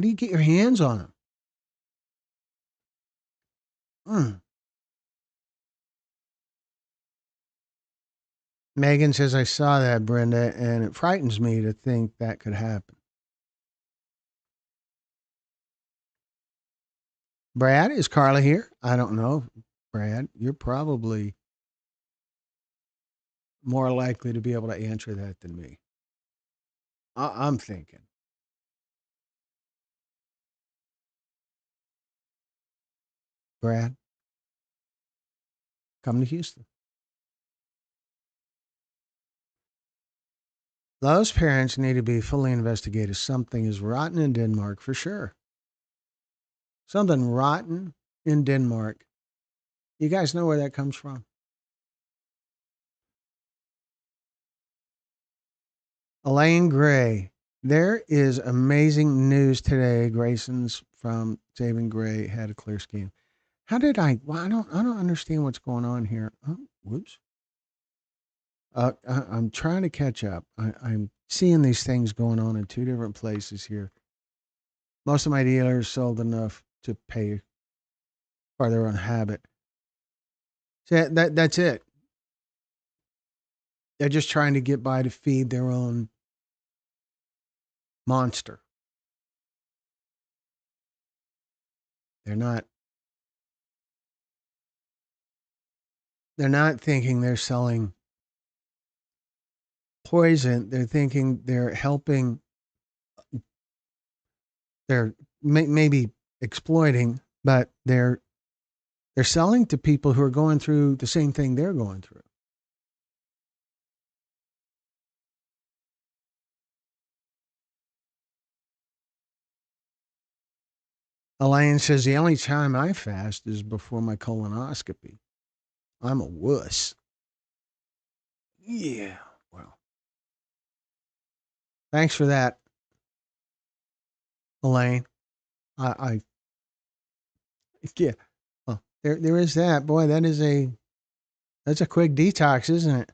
you get your hands on them? Mm. Megan says, "I saw that, Brenda, and it frightens me to think that could happen." Brad, is Carla here? I don't know. Brad, you're probably more likely to be able to answer that than me. I'm thinking. Brad, come to Houston. Those parents need to be fully investigated. Something is rotten in Denmark for sure. Something rotten in Denmark. You guys know where that comes from? Elaine Gray. There is amazing news today. Grayson's from Saving Gray had a clear scheme. How did I? Well, I don't understand what's going on here. Oh, whoops. I'm trying to catch up. I'm seeing these things going on in two different places here. Most of my dealers sold enough to pay for their own habit. So that's it. They're just trying to get by to feed their own monster. They're not they're not thinking they're selling poison. They're thinking they're helping. They're maybe exploiting, but they're selling to people who are going through the same thing they're going through. Elaine says the only time I fast is before my colonoscopy. I'm a wuss. Yeah. Well, thanks for that, Elaine. I yeah. Well, there is that. Boy, that's a quick detox, isn't it?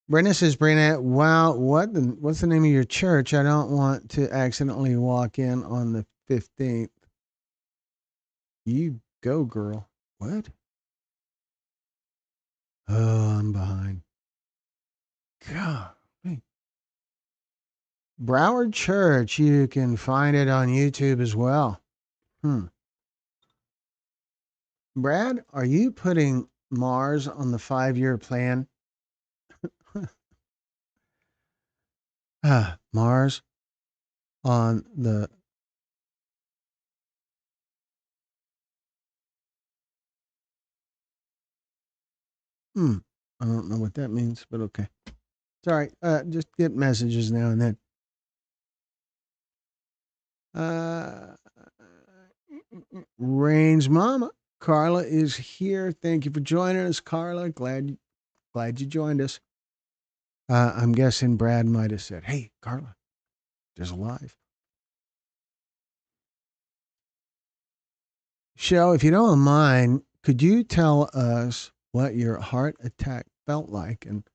Brenda says, Brenda, wow, what's the name of your church? I don't want to accidentally walk in on the 15th. You go, girl. What? Oh, I'm behind. God. Hey. Broward Church. You can find it on YouTube as well. Hmm. Brad, are you putting Mars on the 5-year plan? Mars on the. Hmm. I don't know what that means, but okay. Sorry. Just get messages now and then. Uh, Rain's mama, Carla is here. Thank you for joining us, Carla. Glad you joined us. I'm guessing Brad might have said, "Hey, Carla, there's a live show." If you don't mind, could you tell us what your heart attack felt like? And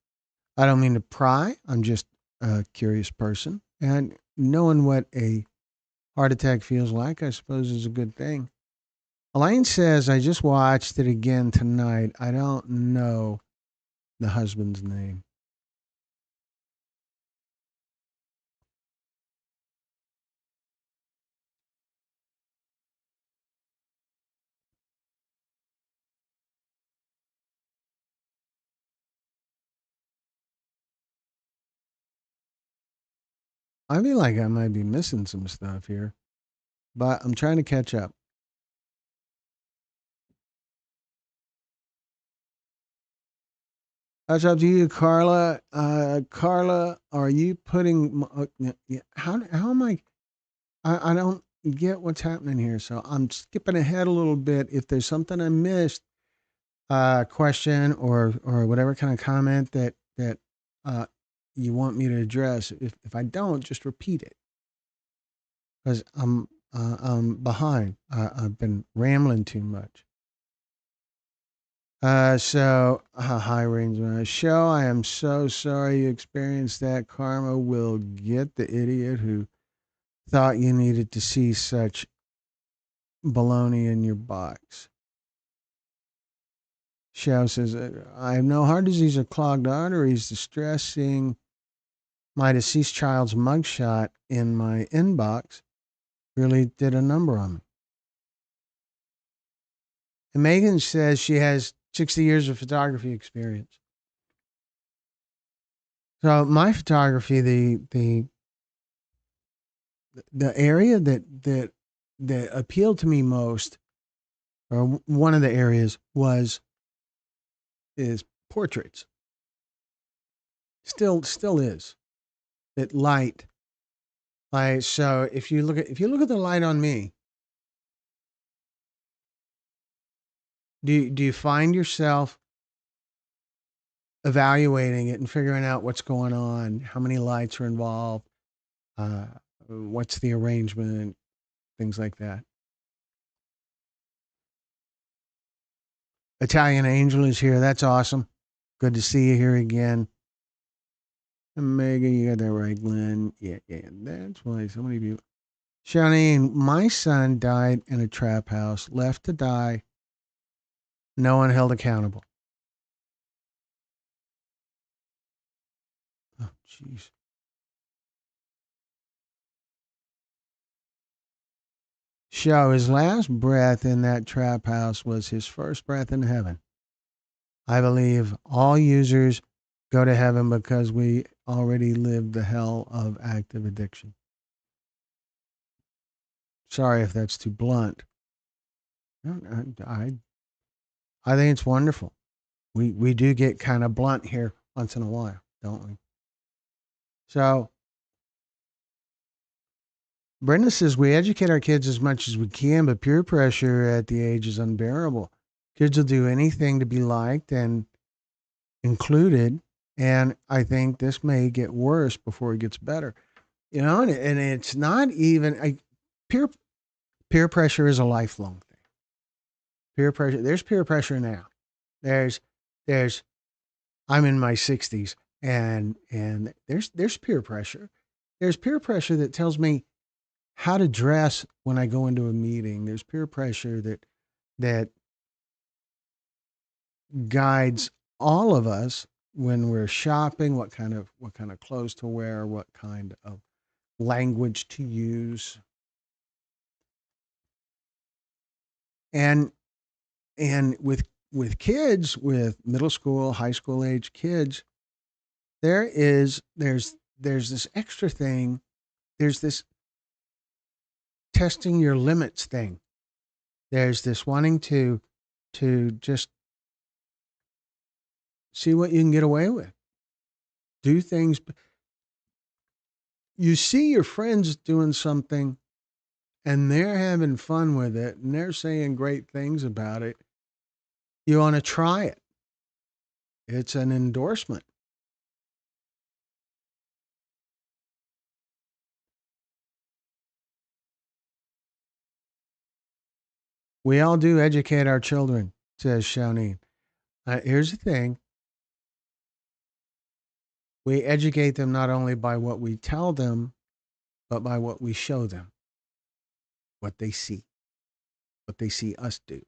I don't mean to pry. I'm just a curious person, and knowing what a heart attack feels like, I suppose, is a good thing. Elaine says, "I just watched it again tonight. I don't know the husband's name." I feel like I might be missing some stuff here, but I'm trying to catch up. That's up to you, Carla. Carla, are you putting? How am I don't get what's happening here, so I'm skipping ahead a little bit. If there's something I missed, question or whatever kind of comment that uh, you want me to address, if I don't, just repeat it because I'm behind. I've been rambling too much. High range show. I am so sorry you experienced that. Karma will get the idiot who thought you needed to see such baloney in your box. Show says, I have no heart disease or clogged arteries. Distress seeing my deceased child's mugshot in my inbox really did a number on me. And Megan says she has 60 years of photography experience. So my photography, the area that appealed to me most, or one of the areas, was is portraits. Still is that light. So if you look at the light on me, do you find yourself evaluating it and figuring out what's going on, how many lights are involved, uh, what's the arrangement, things like that. Italian Angel is here. That's awesome. Good to see you here again. Megan, you got that right, Glenn. Yeah, yeah. That's why so many people. Shawnee, my son died in a trap house, left to die, no one held accountable. Oh, jeez. Show his last breath in that trap house was his first breath in heaven. I believe all users go to heaven because we already lived the hell of active addiction. Sorry if that's too blunt. I, I think it's wonderful. We do get kind of blunt here once in a while, don't we? So Brenda says we educate our kids as much as we can, but peer pressure at the age is unbearable. Kids will do anything to be liked and included, and I think this may get worse before it gets better. And it's not even peer peer pressure is a lifelong thing. Peer pressure. There's peer pressure now. There's there's I'm in my 60s and there's peer pressure. There's peer pressure that tells me how to dress when I go into a meeting. There's peer pressure that that guides all of us when we're shopping, what kind of clothes to wear, what kind of language to use. And with kids, with middle school, high school age kids, there's this extra thing. There's this testing your limits thing. There's this wanting to just see what you can get away with. Do things. You see your friends doing something and they're having fun with it and they're saying great things about it. You want to try it. It's an endorsement. We all do educate our children, says Shawnee. Here's the thing: we educate them not only by what we tell them, but by what we show them, what they see us do.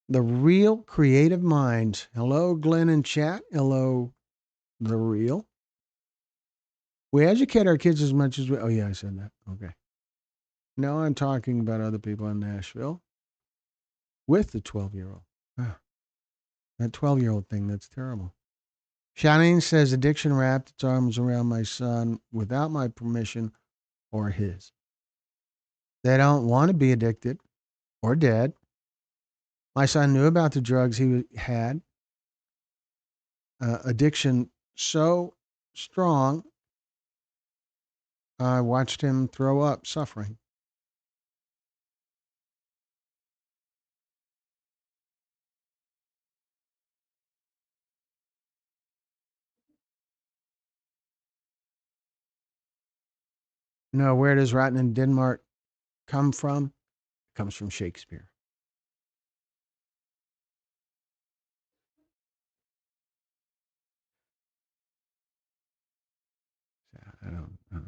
The real creative minds. Hello, Glenn in chat. Hello, the real. We educate our kids as much as we. Oh, yeah, I said that. Okay. No, I'm talking about other people in Nashville with the 12-year-old. That 12-year-old thing, that's terrible. Shanine says addiction wrapped its arms around my son without my permission or his. They don't want to be addicted or dead. My son knew about the drugs he had. Addiction so strong, I watched him throw up, suffering. No, where does Rotten in Denmark come from? It comes from Shakespeare. I don't know.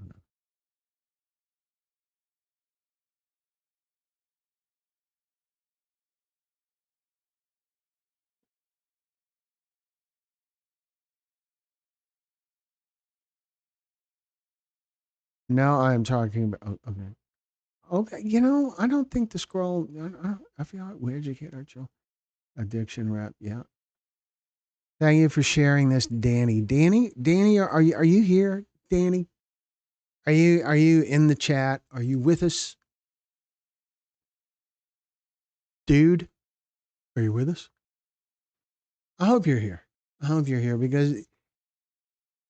Now I'm talking about. Okay. Okay. I don't think the scroll. I feel like we educate our children. Addiction rap. Yeah. Thank you for sharing this, Danny. Danny, are you here? Danny, are you in the chat? Are you with us, dude? Are you with us? I hope you're here. I hope you're here because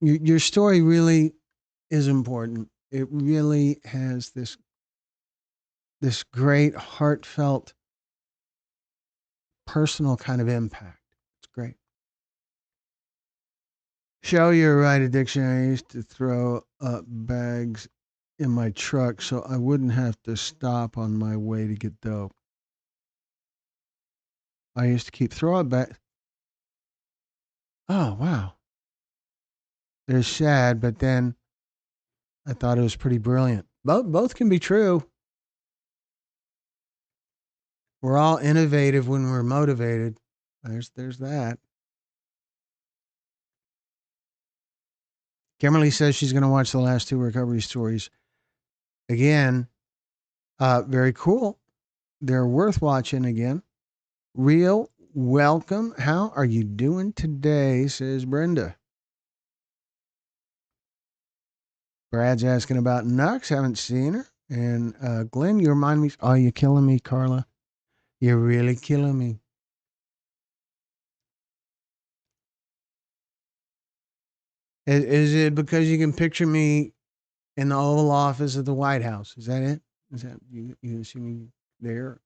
your story really is important. It really has this great, heartfelt, personal kind of impact. It's great. Show your right addiction. I used to throw up bags in my truck so I wouldn't have to stop on my way to get dope. I used to keep throw up bags. Oh wow, they're sad, but then I thought it was pretty brilliant. Both can be true. We're all innovative when we're motivated. There's that. Kimberly says she's going to watch the last two recovery stories again. Very cool. They're worth watching again. Real, welcome. How are you doing today? Says Brenda. Brad's asking about Nux. Haven't seen her. And Glenn, you remind me. Oh, you're killing me, Carla. You're really killing me. Is it because you can picture me in the Oval Office of the White House? Is that it? Is that you see me there?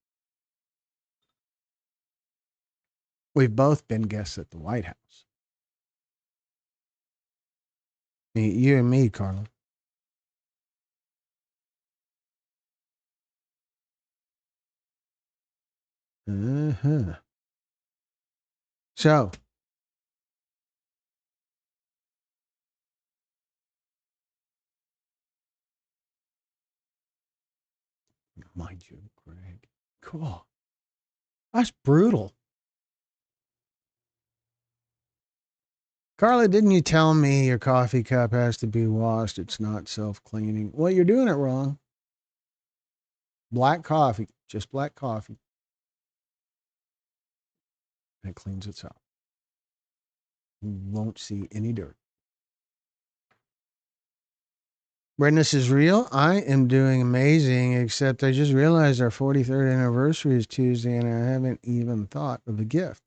We've both been guests at the White House. You and me, Carla. Uh-huh. So, Mind you, Greg. Cool. That's brutal. Carla, didn't you tell me your coffee cup has to be washed? It's not self cleaning. Well, you're doing it wrong. Black coffee, just black coffee, and it cleans itself. You won't see any dirt. Brenda, this is real. I am doing amazing, except I just realized our 43rd anniversary is Tuesday and I haven't even thought of a gift.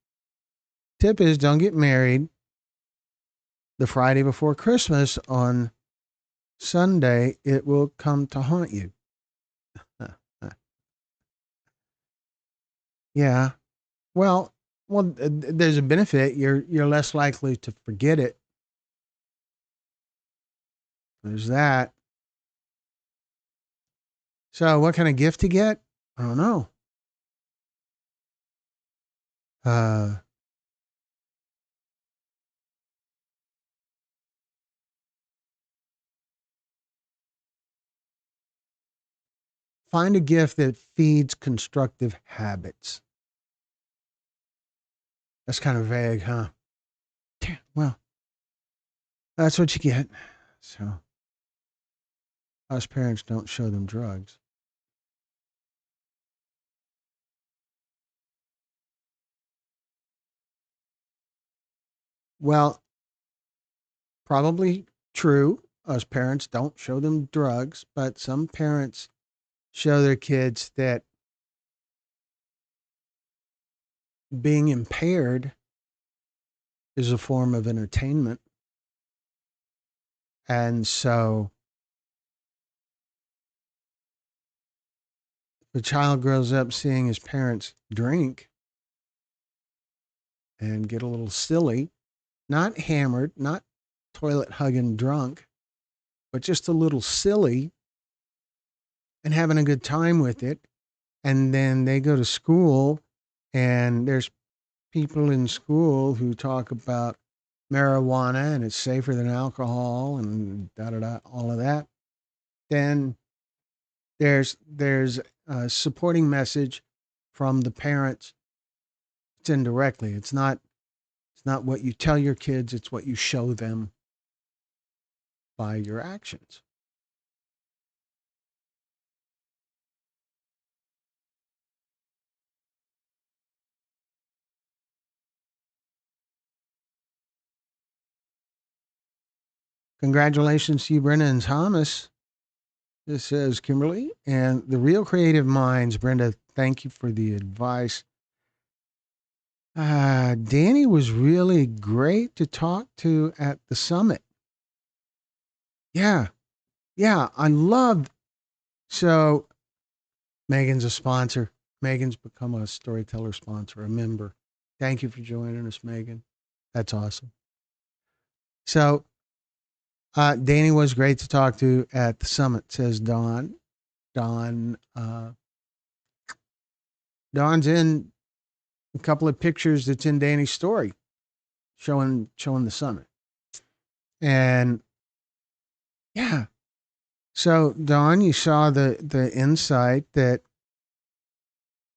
Tip is don't get married the Friday before Christmas. On Sunday, it will come to haunt you. Yeah. Well, there's a benefit. You're less likely to forget it. There's that. So, what kind of gift to get? I don't know. Uh, find a gift that feeds constructive habits. That's kind of vague, huh? Well, that's what you get. So, us parents don't show them drugs. Well, probably true. Us parents don't show them drugs, but some parents show their kids that being impaired is a form of entertainment. And so the child grows up seeing his parents drink and get a little silly, not hammered, not toilet hugging drunk, but just a little silly and having a good time with it. And then they go to school, and there's people in school who talk about marijuana and it's safer than alcohol and da da da, all of that. Then there's a supporting message from the parents. It's indirectly. It's not what you tell your kids, it's what you show them by your actions. Congratulations to you, Brenda and Thomas. This says Kimberly. And the real creative minds, Brenda, thank you for the advice. Danny was really great to talk to at the summit. Yeah. Yeah. I loved. So Megan's a sponsor. Megan's become a storyteller sponsor, a member. Thank you for joining us, Megan. That's awesome. So Danny was great to talk to at the summit, says Don. Don's in a couple of pictures that's in Danny's story showing the summit. And yeah. So Don, you saw the insight that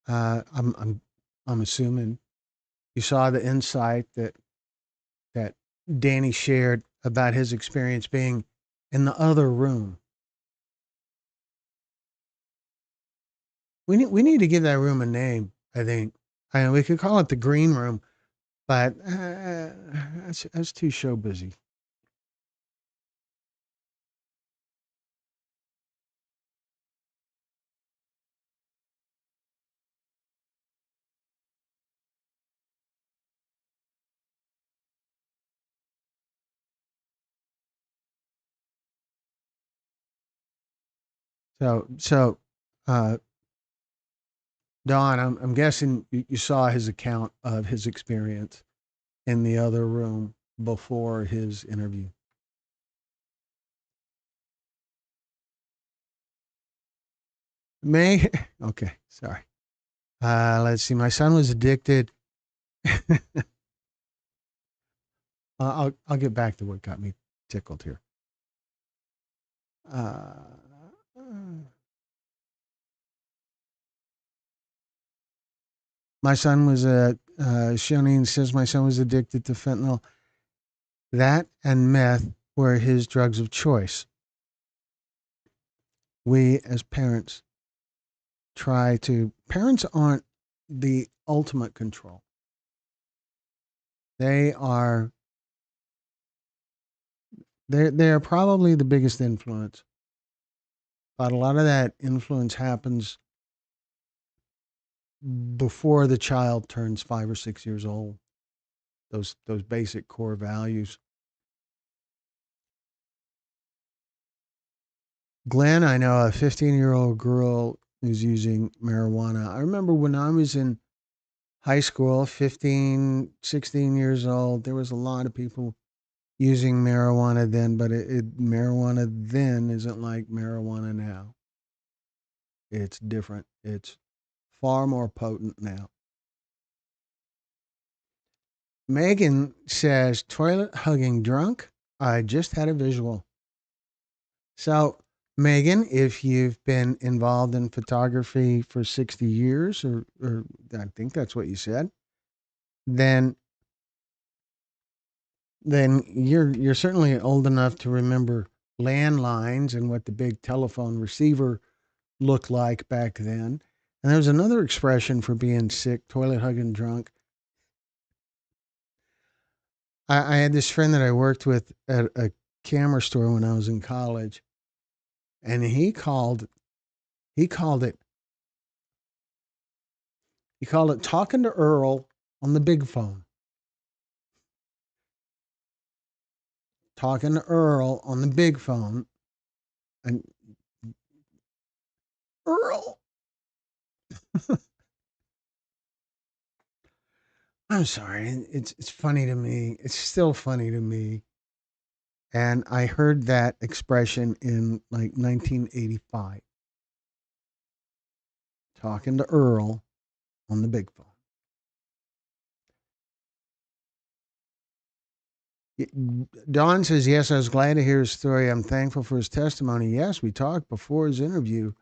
I'm assuming you saw the insight that Danny shared about his experience being in the other room. We need to give that room a name, I think. I mean, we could call it the green room, but that's too show busy. So uh, Don, I'm guessing you saw his account of his experience in the other room before his interview. May okay, sorry. Let's see. My son was addicted. I'll get back to what got me tickled here. Uh, My son was a, Shoneen says my son was addicted to fentanyl. That and meth were his drugs of choice. We as parents aren't the ultimate control. They are, they're probably the biggest influence, but a lot of that influence happens before the child turns 5 or 6 years old. Those basic core values. Glenn, I know a 15-year-old girl who's using marijuana. I remember when I was in high school, 15, 16 years old, there was a lot of people using marijuana then, but marijuana then isn't like marijuana now. It's different. It's far more potent now. Megan says, toilet hugging drunk. I just had a visual. So, Megan, if you've been involved in photography for 60 years, or I think that's what you said, then you're certainly old enough to remember landlines and what the big telephone receiver looked like back then. And there was another expression for being sick, toilet hugging drunk. I had this friend that I worked with at a camera store when I was in college, and he called it talking to Earl on the big phone. Talking to Earl on the big phone, and Earl. I'm sorry, it's funny to me. It's still funny to me. And I heard that expression in like 1985. Talking to Earl on the big phone. Don says, yes, I was glad to hear his story. I'm thankful for his testimony. Yes, we talked before his interview.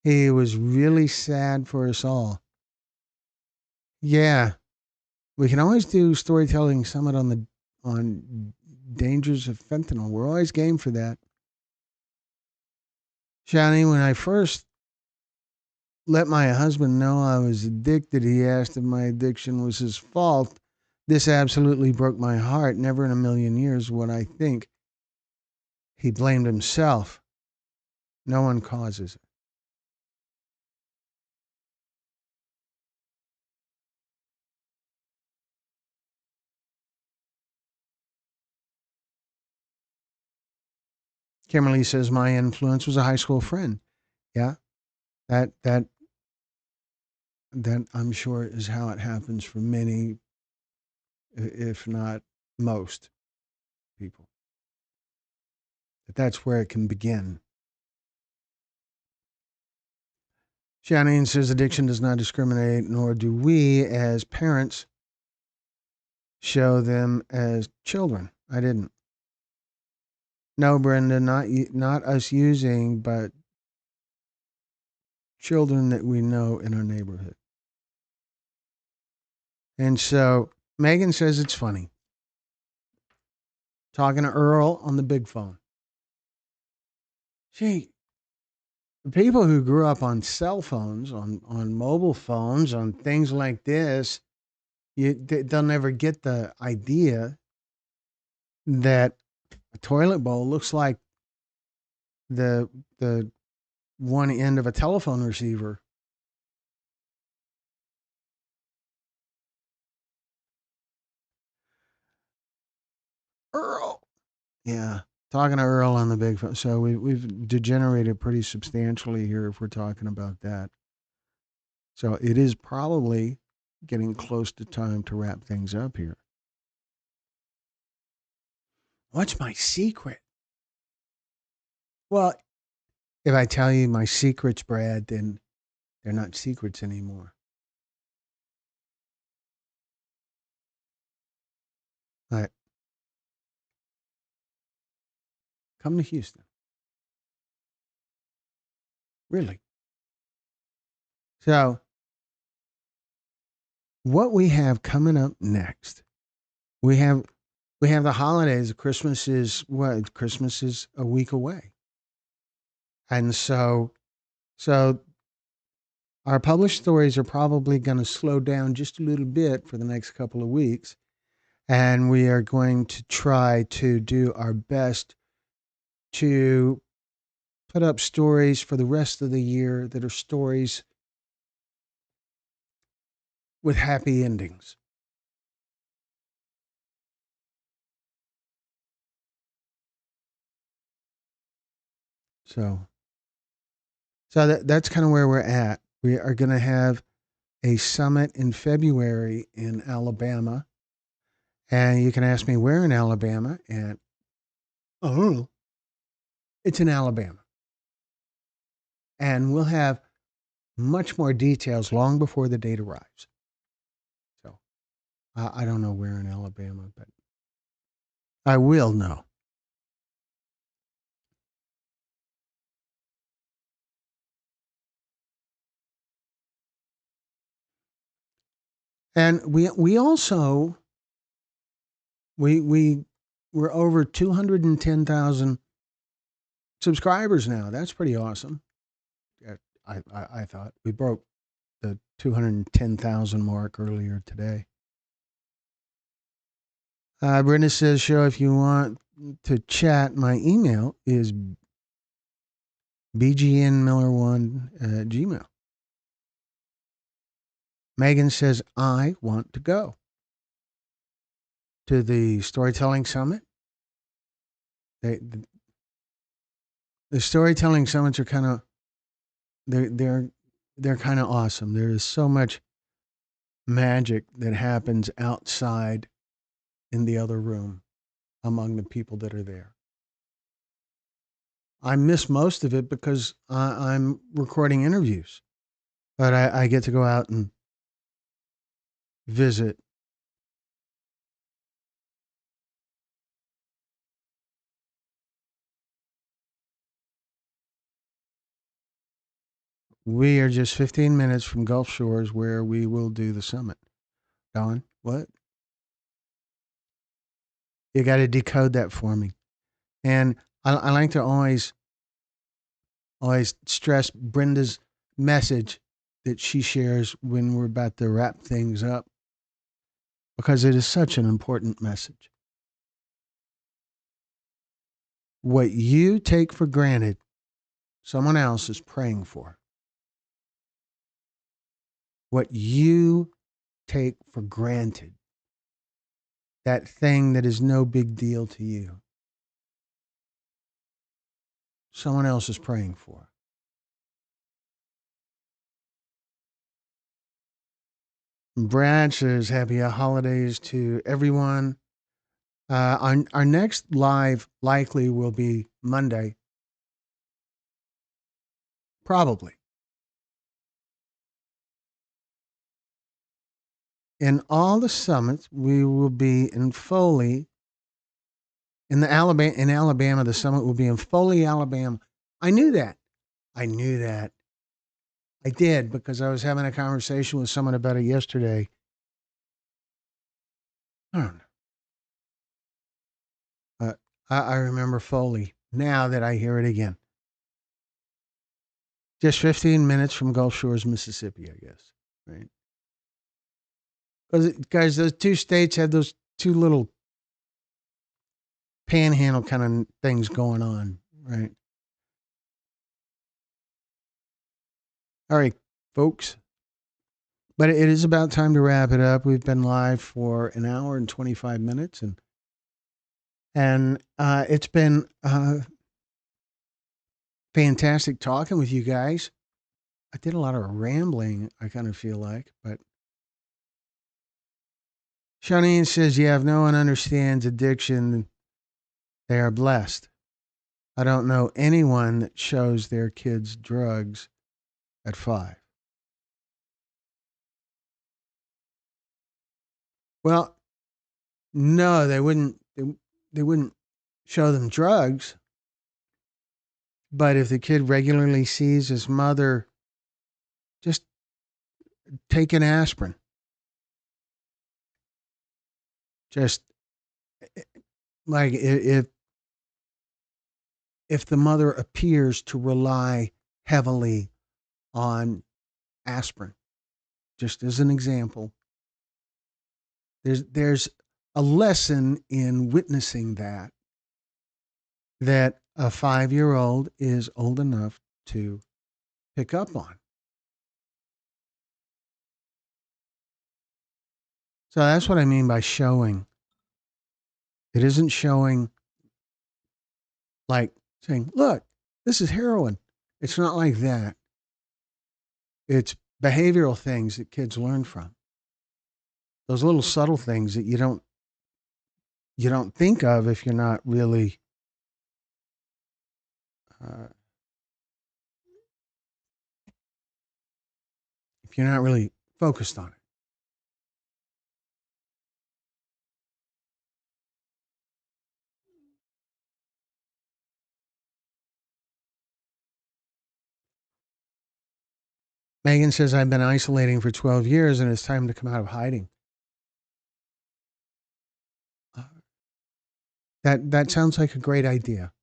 He was really sad for us all. Yeah, we can always do storytelling summit on dangers of fentanyl. We're always game for that. Shani, when I first let my husband know I was addicted, he asked if my addiction was his fault. This absolutely broke my heart. Never in a million years would I think he blamed himself. No one causes it. Kimberly says my influence was a high school friend. Yeah, that that that I'm sure is how it happens for many, if not most people. That's where it can begin. Shannon says addiction does not discriminate, nor do we as parents show them as children. I didn't. No, Brenda, not us using, but children that we know in our neighborhood. And so Megan says it's funny. Talking to Earl on the big phone. Gee, people who grew up on cell phones, on mobile phones, on things like this, they'll never get the idea that a toilet bowl looks like the the one end of a telephone receiver. Earl. Yeah. Talking to Earl on the big phone. So we've degenerated pretty substantially here if we're talking about that. So it is probably getting close to time to wrap things up here. What's my secret? Well, if I tell you my secrets, Brad, then they're not secrets anymore. All right. Come to Houston. Really. So what we have coming up next, we have we have the holidays. Christmas is what? Christmas is a week away, and so our published stories are probably going to slow down just a little bit for the next couple of weeks, and we are going to try to do our best to put up stories for the rest of the year that are stories with happy endings. So, that's kind of where we're at. We are going to have a summit in February in Alabama, and you can ask me where in Alabama, and oh, it's in Alabama, and we'll have much more details long before the date arrives. So, I don't know where in Alabama, but I will know. And we also we we're over 210,000 subscribers now. That's pretty awesome. Yeah, I thought we broke the 210,000 mark earlier today. Brenda says, "Show if you want to chat. My email is bgnmiller1 at gmail." Megan says, "I want to go to the storytelling summit." The storytelling summits are kind of they're they're they're kind of awesome. There is so much magic that happens outside in the other room among the people that are there. I miss most of it because I'm recording interviews, but I get to go out and visit. We are just 15 minutes from Gulf Shores where we will do the summit. Don, what? You got to decode that for me. And I like to always stress Brenda's message that she shares when we're about to wrap things up because it is such an important message. What you take for granted, someone else is praying for. What you take for granted, that thing that is no big deal to you, someone else is praying for. Brad says, "Happy holidays to everyone." Our next live likely will be Monday, probably. In all the summits, we will be in Foley. In Alabama, the summit will be in Foley, Alabama. I knew that. I knew that. I did because I was having a conversation with someone about it yesterday. I don't know. I remember Foley now that I hear it again. Just 15 minutes from Gulf Shores, Mississippi, I guess. Right? Because guys, those two states have those two little panhandle kind of things going on, right? All right, folks. But it is about time to wrap it up. We've been live for an hour and 25 minutes, and it's been fantastic talking with you guys. I did a lot of rambling, I kind of feel like, but Shawneen says, "Yeah, if no one understands addiction, they are blessed. I don't know anyone that shows their kids drugs at 5." Well, no, they wouldn't. They wouldn't show them drugs. But if the kid regularly sees his mother just take an aspirin, Just like if the mother appears to rely heavily on aspirin, just as an example, there's a lesson in witnessing that a 5-year old is old enough to pick up on. So that's what I mean by showing. It isn't showing like saying, look, this is heroin. It's not like that. It's behavioral things that kids learn from. Those little subtle things that you don't think of if you're not really uh, if you're not really focused on it. Megan says, I've been isolating for 12 years and it's time to come out of hiding. Uh, that sounds like a great idea,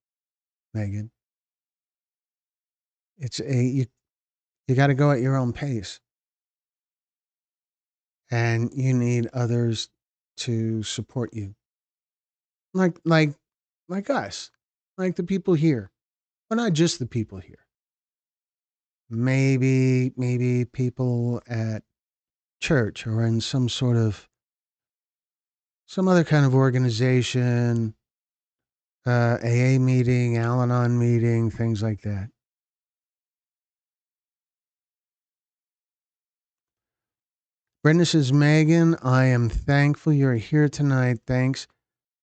Megan. You got to go at your own pace and you need others to support you. Like like like us. Like the people here. But not just the people here. Maybe people at church or in some other kind of organization, AA meeting, Al Anon meeting, things like that. Brenda says, Megan, I am thankful you're here tonight. Thanks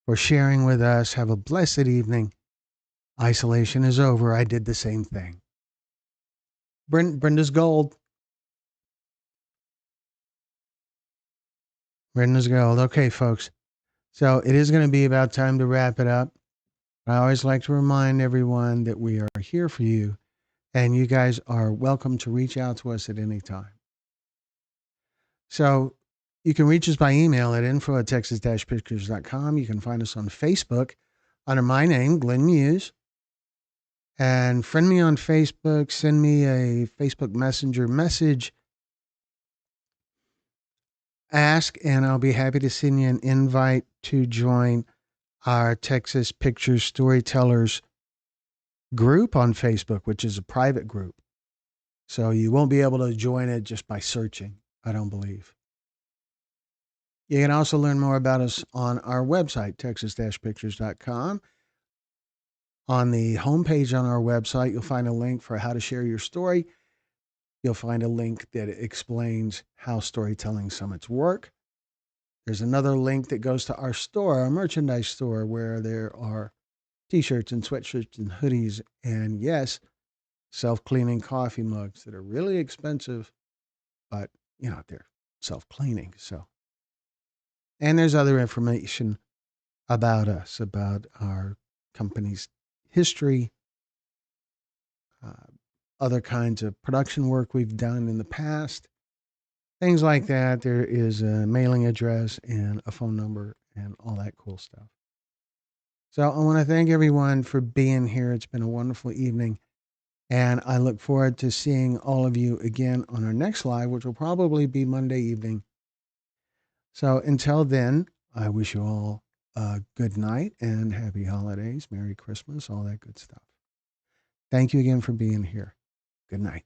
for sharing with us. Have a blessed evening. Isolation is over. I did the same thing. Brenda's gold. Brenda's gold. Okay, folks. So it is going to be about time to wrap it up. I always like to remind everyone that we are here for you, and you guys are welcome to reach out to us at any time. So you can reach us by email at info@texas-pictures.com. You can find us on Facebook under my name, Glenn Muse. And friend me on Facebook, send me a Facebook Messenger message, ask, and I'll be happy to send you an invite to join our Texas Pictures Storytellers group on Facebook, which is a private group. So you won't be able to join it just by searching, I don't believe. You can also learn more about us on our website, texas-pictures.com. On the homepage on our website, you'll find a link for how to share your story. You'll find a link that explains how storytelling summits work. There's another link that goes to our store, our merchandise store, where there are t-shirts and sweatshirts and hoodies and, yes, self-cleaning coffee mugs that are really expensive, but, they're self-cleaning. So, and there's other information about us, about our company's history, uh, other kinds of production work we've done in the past, things like that. There is a mailing address and a phone number and all that cool stuff. So I want to thank everyone for being here. It's been a wonderful evening. And I look forward to seeing all of you again on our next live, which will probably be Monday evening. So until then, I wish you all a good night and happy holidays, Merry Christmas, all that good stuff. Thank you again for being here. Good night.